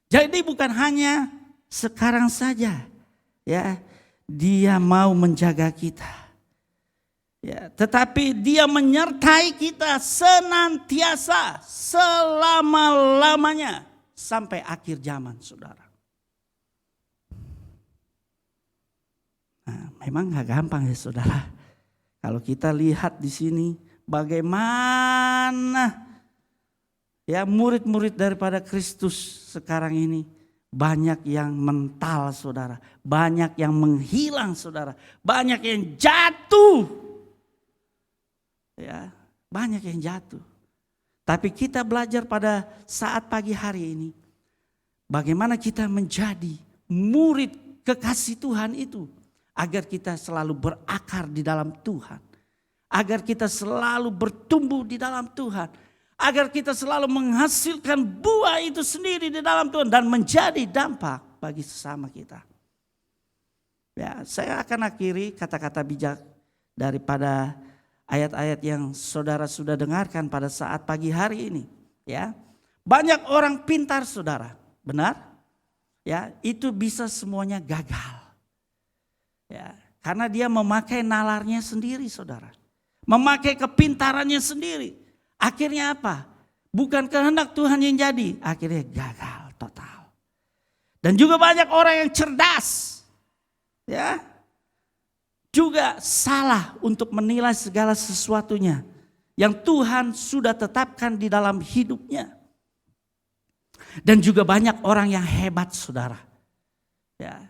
Jadi bukan hanya sekarang saja, ya, Dia mau menjaga kita, ya, tetapi Dia menyertai kita senantiasa, selama-lamanya sampai akhir zaman, saudara. Nah, memang gak gampang ya, saudara. Kalau kita lihat di sini. Bagaimana ya murid-murid daripada Kristus sekarang ini banyak yang mental saudara, banyak yang menghilang saudara, banyak yang jatuh. Ya, banyak yang jatuh. Tapi kita belajar pada saat pagi hari ini bagaimana kita menjadi murid kekasih Tuhan itu agar kita selalu berakar di dalam Tuhan. Agar kita selalu bertumbuh di dalam Tuhan. Agar kita selalu menghasilkan buah itu sendiri di dalam Tuhan. Dan menjadi dampak bagi sesama kita. Ya, saya akan akhiri kata-kata bijak daripada ayat-ayat yang saudara sudah dengarkan pada saat pagi hari ini. Ya, banyak orang pintar saudara. Benar? Ya, itu bisa semuanya gagal. Ya, karena dia memakai nalarnya sendiri saudara. Memakai kepintarannya sendiri. Akhirnya apa? Bukan kehendak Tuhan yang jadi. Akhirnya gagal total. Dan juga banyak orang yang cerdas. Ya. juga salah untuk menilai segala sesuatunya yang Tuhan sudah tetapkan di dalam hidupnya. Dan juga banyak orang yang hebat, saudara. Ya,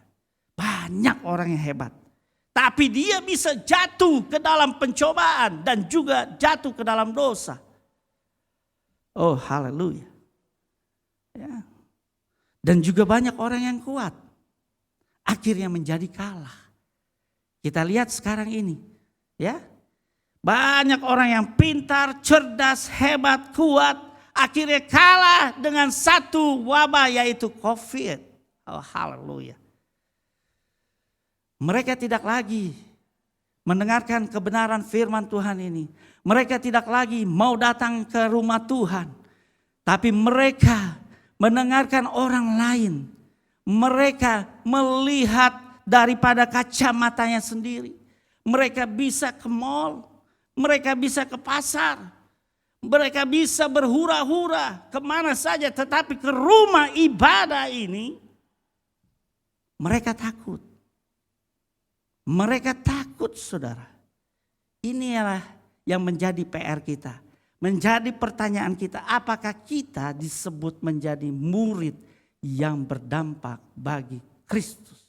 banyak orang yang hebat. Tapi dia bisa jatuh ke dalam pencobaan dan juga jatuh ke dalam dosa. Oh, haleluya. Ya. Dan juga banyak orang yang kuat, akhirnya menjadi kalah. Kita lihat sekarang ini, ya. Banyak orang yang pintar, cerdas, hebat, kuat, akhirnya kalah dengan satu wabah yaitu COVID. Oh, haleluya. Mereka tidak lagi mendengarkan kebenaran firman Tuhan ini. Mereka tidak lagi mau datang ke rumah Tuhan. Tapi mereka mendengarkan orang lain. Mereka melihat daripada kacamatanya sendiri. Mereka bisa ke mall. Mereka bisa ke pasar. Mereka bisa berhura-hura kemana saja. Tetapi ke rumah ibadah ini mereka takut. Mereka takut, saudara. Inilah yang menjadi PR kita. Menjadi pertanyaan kita, apakah kita disebut menjadi murid yang berdampak bagi Kristus?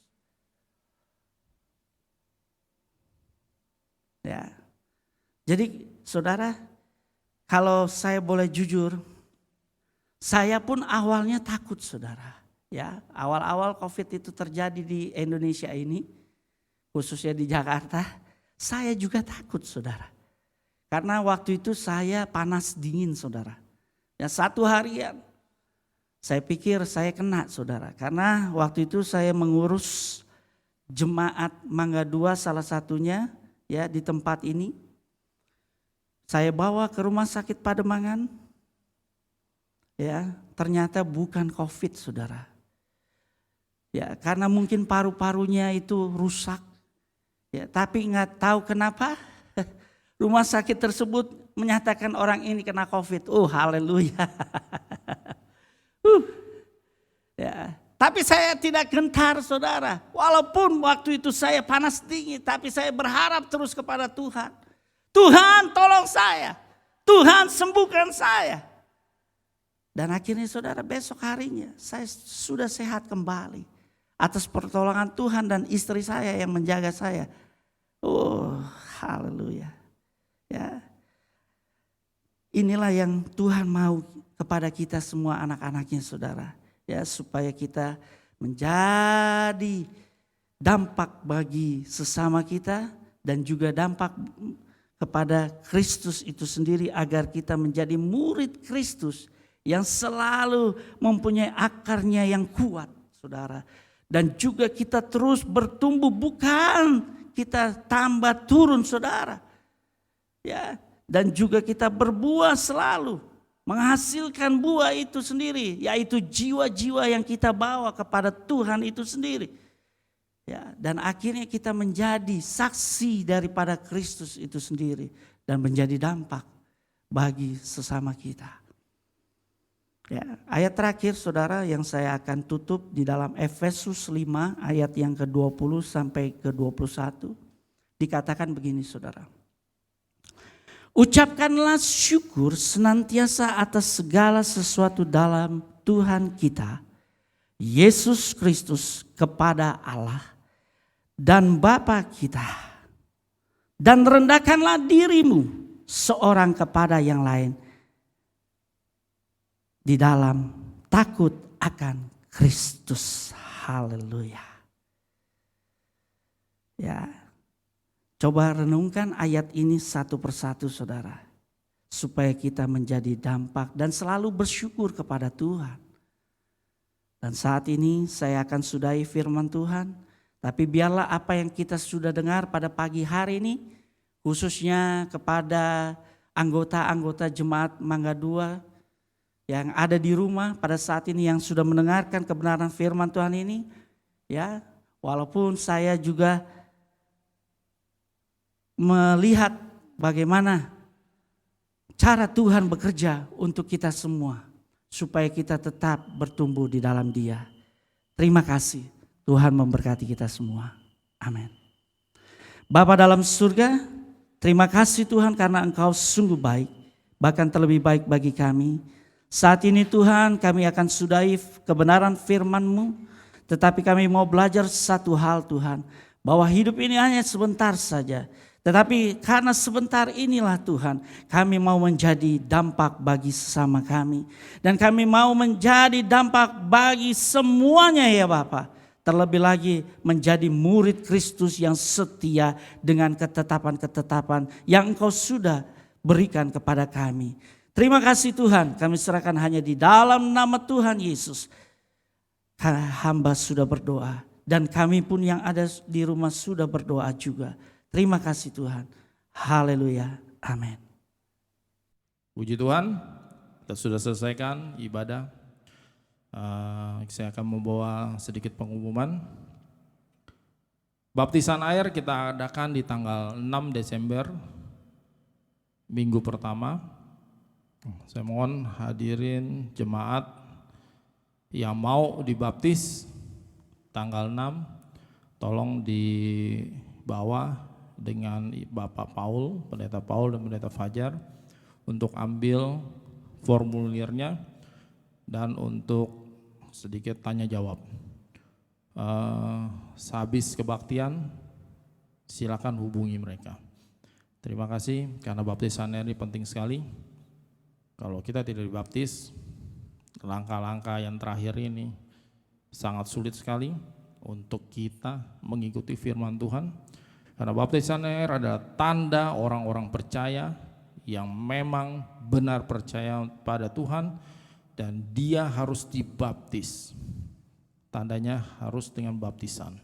Ya. Jadi saudara, kalau saya boleh jujur, saya pun awalnya takut, saudara. Ya, awal-awal COVID itu terjadi di Indonesia ini, khususnya di Jakarta, saya juga takut, saudara. Karena waktu itu saya panas dingin, saudara. Ya, 1 harian saya pikir saya kena, saudara. Karena waktu itu saya mengurus jemaat Mangga 2 salah satunya ya di tempat ini. Saya bawa ke rumah sakit Pademangan. Ya, ternyata bukan COVID, saudara. Ya, karena mungkin paru-parunya itu rusak. Ya, tapi nggak tahu kenapa rumah sakit tersebut menyatakan orang ini kena COVID. Oh, haleluya. Ya, tapi saya tidak gentar, saudara. Walaupun waktu itu saya panas dingin, tapi saya berharap terus kepada Tuhan. Tuhan, tolong saya. Tuhan, sembuhkan saya. Dan akhirnya, saudara, besok harinya saya sudah sehat kembali. Atas pertolongan Tuhan dan istri saya yang menjaga saya. Oh, haleluya. Ya. Inilah yang Tuhan mau kepada kita semua anak-anaknya, saudara. Ya, supaya kita menjadi dampak bagi sesama kita dan juga dampak kepada Kristus itu sendiri, agar kita menjadi murid Kristus yang selalu mempunyai akarnya yang kuat, saudara. Dan juga kita terus bertumbuh, bukan kita tambah turun, saudara. Ya, dan juga kita berbuah selalu, menghasilkan buah itu sendiri, yaitu jiwa-jiwa yang kita bawa kepada Tuhan itu sendiri. Ya, dan akhirnya kita menjadi saksi daripada Kristus itu sendiri dan menjadi dampak bagi sesama kita. Ya, ayat terakhir, saudara, yang saya akan tutup di dalam Efesus 5 ayat yang ke-20 sampai ke-21. Dikatakan begini, saudara. Ucapkanlah syukur senantiasa atas segala sesuatu dalam Tuhan kita, Yesus Kristus, kepada Allah dan Bapa kita. Dan rendahkanlah dirimu seorang kepada yang lain di dalam takut akan Kristus. Haleluya. Ya, coba renungkan ayat ini satu persatu, saudara. Supaya kita menjadi dampak dan selalu bersyukur kepada Tuhan. Dan saat ini saya akan sudahi firman Tuhan. Tapi biarlah apa yang kita sudah dengar pada pagi hari ini, khususnya kepada anggota-anggota jemaat Mangga 2 yang ada di rumah pada saat ini, yang sudah mendengarkan kebenaran firman Tuhan ini, ya, walaupun saya juga melihat bagaimana cara Tuhan bekerja untuk kita semua, supaya kita tetap bertumbuh di dalam Dia. Terima kasih, Tuhan memberkati kita semua. Amin. Bapa dalam surga, terima kasih Tuhan karena Engkau sungguh baik, bahkan terlebih baik bagi kami. Saat ini Tuhan kami akan sudahi kebenaran firman-Mu, tetapi kami mau belajar satu hal Tuhan, bahwa hidup ini hanya sebentar saja. Tetapi karena sebentar inilah Tuhan, kami mau menjadi dampak bagi sesama kami. Dan kami mau menjadi dampak bagi semuanya ya Bapa. Terlebih lagi menjadi murid Kristus yang setia dengan ketetapan-ketetapan yang Engkau sudah berikan kepada kami. Terima kasih Tuhan, kami serahkan hanya di dalam nama Tuhan Yesus. Karena hamba sudah berdoa dan kami pun yang ada di rumah sudah berdoa juga. Terima kasih Tuhan. Haleluya. Amin. Puji Tuhan, kita sudah selesaikan ibadah. Saya akan membawa sedikit pengumuman. Baptisan air kita adakan di tanggal 6 Desember, minggu pertama. Saya mohon hadirin jemaat yang mau dibaptis tanggal 6, tolong dibawa dengan Bapak Paul, Pendeta Paul dan Pendeta Fajar untuk ambil formulirnya dan untuk sedikit tanya jawab. Sehabis kebaktian silakan hubungi mereka. Terima kasih karena baptisan ini penting sekali. Kalau kita tidak dibaptis, langkah-langkah yang terakhir ini sangat sulit sekali untuk kita mengikuti firman Tuhan. Karena baptisan air adalah tanda orang-orang percaya yang memang benar percaya pada Tuhan dan dia harus dibaptis. Tandanya harus dengan baptisan.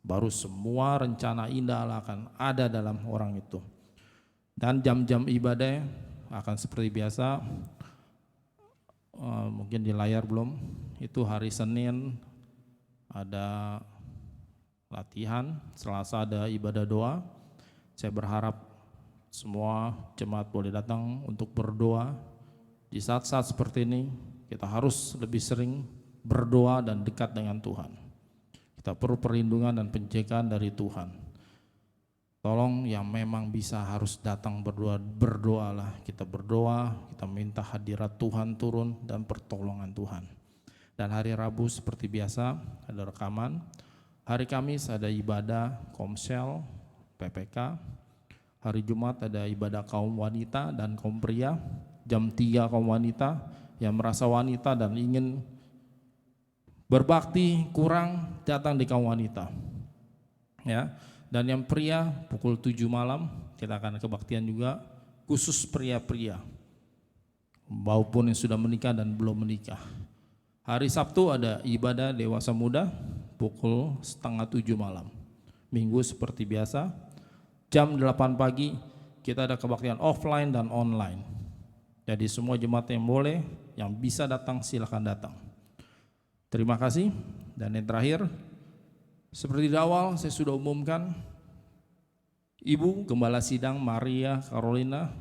Baru semua rencana indah Allah akan ada dalam orang itu. Dan jam-jam ibadah akan seperti biasa. Mungkin di layar belum. Itu hari Senin ada latihan, Selasa ada ibadah doa. Saya berharap semua jemaat boleh datang untuk berdoa. Di saat-saat seperti ini kita harus lebih sering berdoa dan dekat dengan Tuhan. Kita perlu perlindungan dan penjagaan dari Tuhan. Tolong yang memang bisa harus datang berdoalah. Kita berdoa, kita minta hadirat Tuhan turun dan pertolongan Tuhan. Dan hari Rabu seperti biasa ada rekaman. Hari Kamis ada ibadah Komsel, PPK. Hari Jumat ada ibadah kaum wanita dan kaum pria. Jam 3 kaum wanita yang merasa wanita dan ingin berbakti kurang datang di kaum wanita. Ya. Dan yang pria pukul 7 malam kita akan kebaktian juga khusus pria-pria maupun yang sudah menikah dan belum menikah. Hari Sabtu ada ibadah dewasa muda pukul 6:30 malam. Minggu seperti biasa jam 8 pagi kita ada kebaktian offline dan online. Jadi semua jemaat yang boleh, yang bisa datang silakan datang. Terima kasih. Dan yang terakhir, seperti di awal saya sudah umumkan, Ibu Gembala Sidang Maria Carolina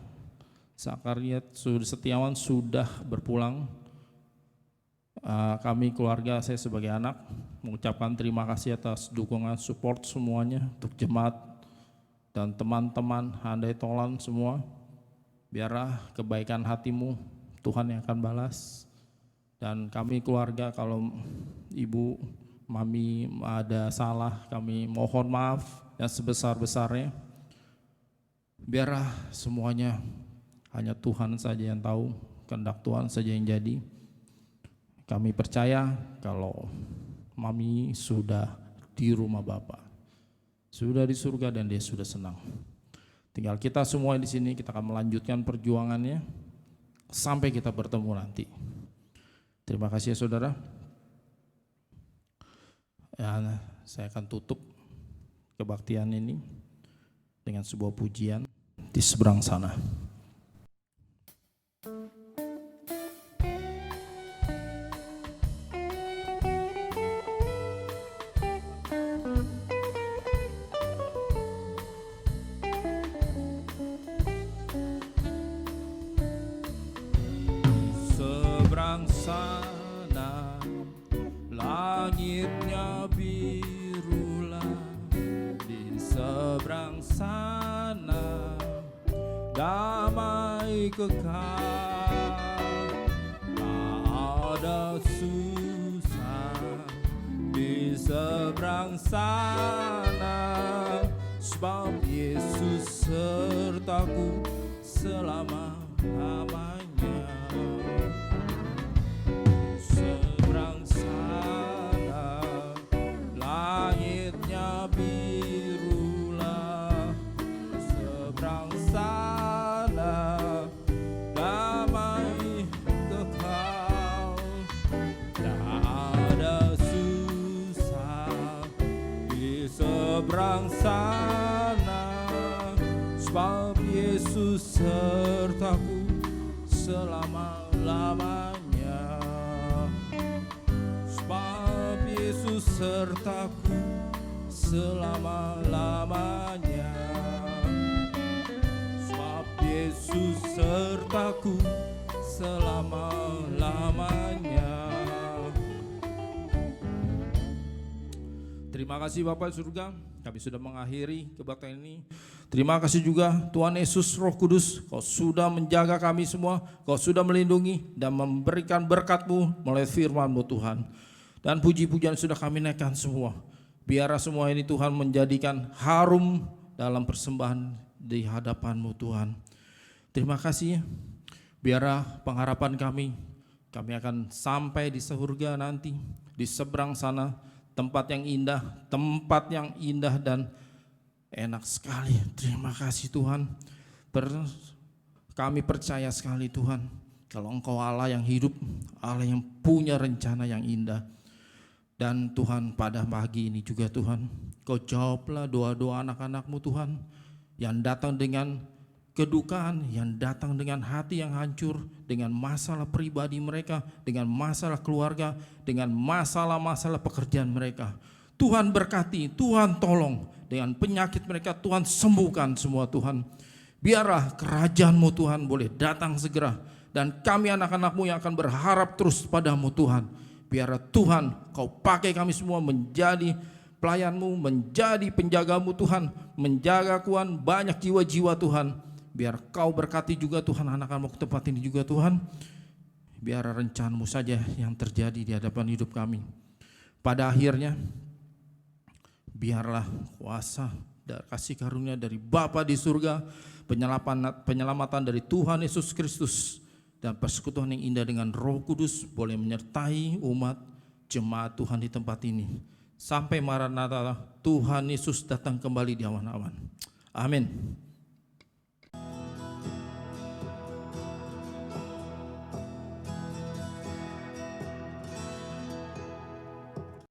Sakaria Setiawan sudah berpulang. Kami keluarga saya sebagai anak mengucapkan terima kasih atas dukungan support semuanya untuk jemaat dan teman-teman handai tolan semua. Biarlah kebaikan hatimu Tuhan yang akan balas. Dan kami keluarga kalau ibu, mami ada salah kami mohon maaf yang sebesar-besarnya. Biarlah semuanya hanya Tuhan saja yang tahu, kehendak Tuhan saja yang jadi. Kami percaya kalau mami sudah di rumah Bapa, sudah di surga dan dia sudah senang. Tinggal kita semua di sini, kita akan melanjutkan perjuangannya sampai kita bertemu nanti. Terima kasih ya saudara. Ya, saya akan tutup kebaktian ini dengan sebuah pujian di seberang sana. Seberang sana langitnya birulah, di seberang damai kekal. Tak ada susah di seberang sana, sebab Yesus sertaku selama-lamanya. Seberang sana langitnya birulah, seberang sana damai kekal. Tak ada susah di seberang sana, sebab Yesus sertaku selama-lamanya. Sebab Yesus sertaku selama-lamanya. Sebab Yesus sertaku selama-lamanya. Terima kasih Bapak surga, kami sudah mengakhiri kebaktian ini. Terima kasih juga Tuhan Yesus Roh Kudus, Kau sudah menjaga kami semua, Kau sudah melindungi dan memberikan berkat-Mu melalui firman-Mu Tuhan. Dan puji-pujian sudah kami naikkan semua. Biarlah semua ini Tuhan menjadikan harum dalam persembahan di hadapan-Mu Tuhan. Terima kasih, biarlah pengharapan kami akan sampai di surga nanti, di seberang sana, tempat yang indah dan enak sekali. Terima kasih Tuhan. Kami percaya sekali Tuhan, kalau Engkau Allah yang hidup, Allah yang punya rencana yang indah. Dan Tuhan pada pagi ini juga Tuhan, Kau jawablah doa-doa anak-anak-Mu Tuhan, yang datang dengan kedukaan, yang datang dengan hati yang hancur, dengan masalah pribadi mereka, dengan masalah keluarga, dengan masalah-masalah pekerjaan mereka. Tuhan berkati, Tuhan tolong, dengan penyakit mereka Tuhan sembuhkan semua Tuhan. Biarlah kerajaan-Mu Tuhan boleh datang segera, dan kami anak-anak-Mu yang akan berharap terus padamu Tuhan. Biarlah Tuhan Kau pakai kami semua menjadi pelayan-Mu, menjadi penjaga-Mu Tuhan, menjaga Tuhan banyak jiwa-jiwa Tuhan. Biar Kau berkati juga Tuhan anak-anak-Mu ke tempat ini juga Tuhan. Biar rencana-Mu saja yang terjadi di hadapan hidup kami. Pada akhirnya biarlah kuasa dan kasih karunia dari Bapa di surga, penyelamatan dari Tuhan Yesus Kristus, dan persekutuan yang indah dengan Roh Kudus boleh menyertai umat jemaat Tuhan di tempat ini. Sampai Maranatha, Tuhan Yesus datang kembali di awan-awan. Amin.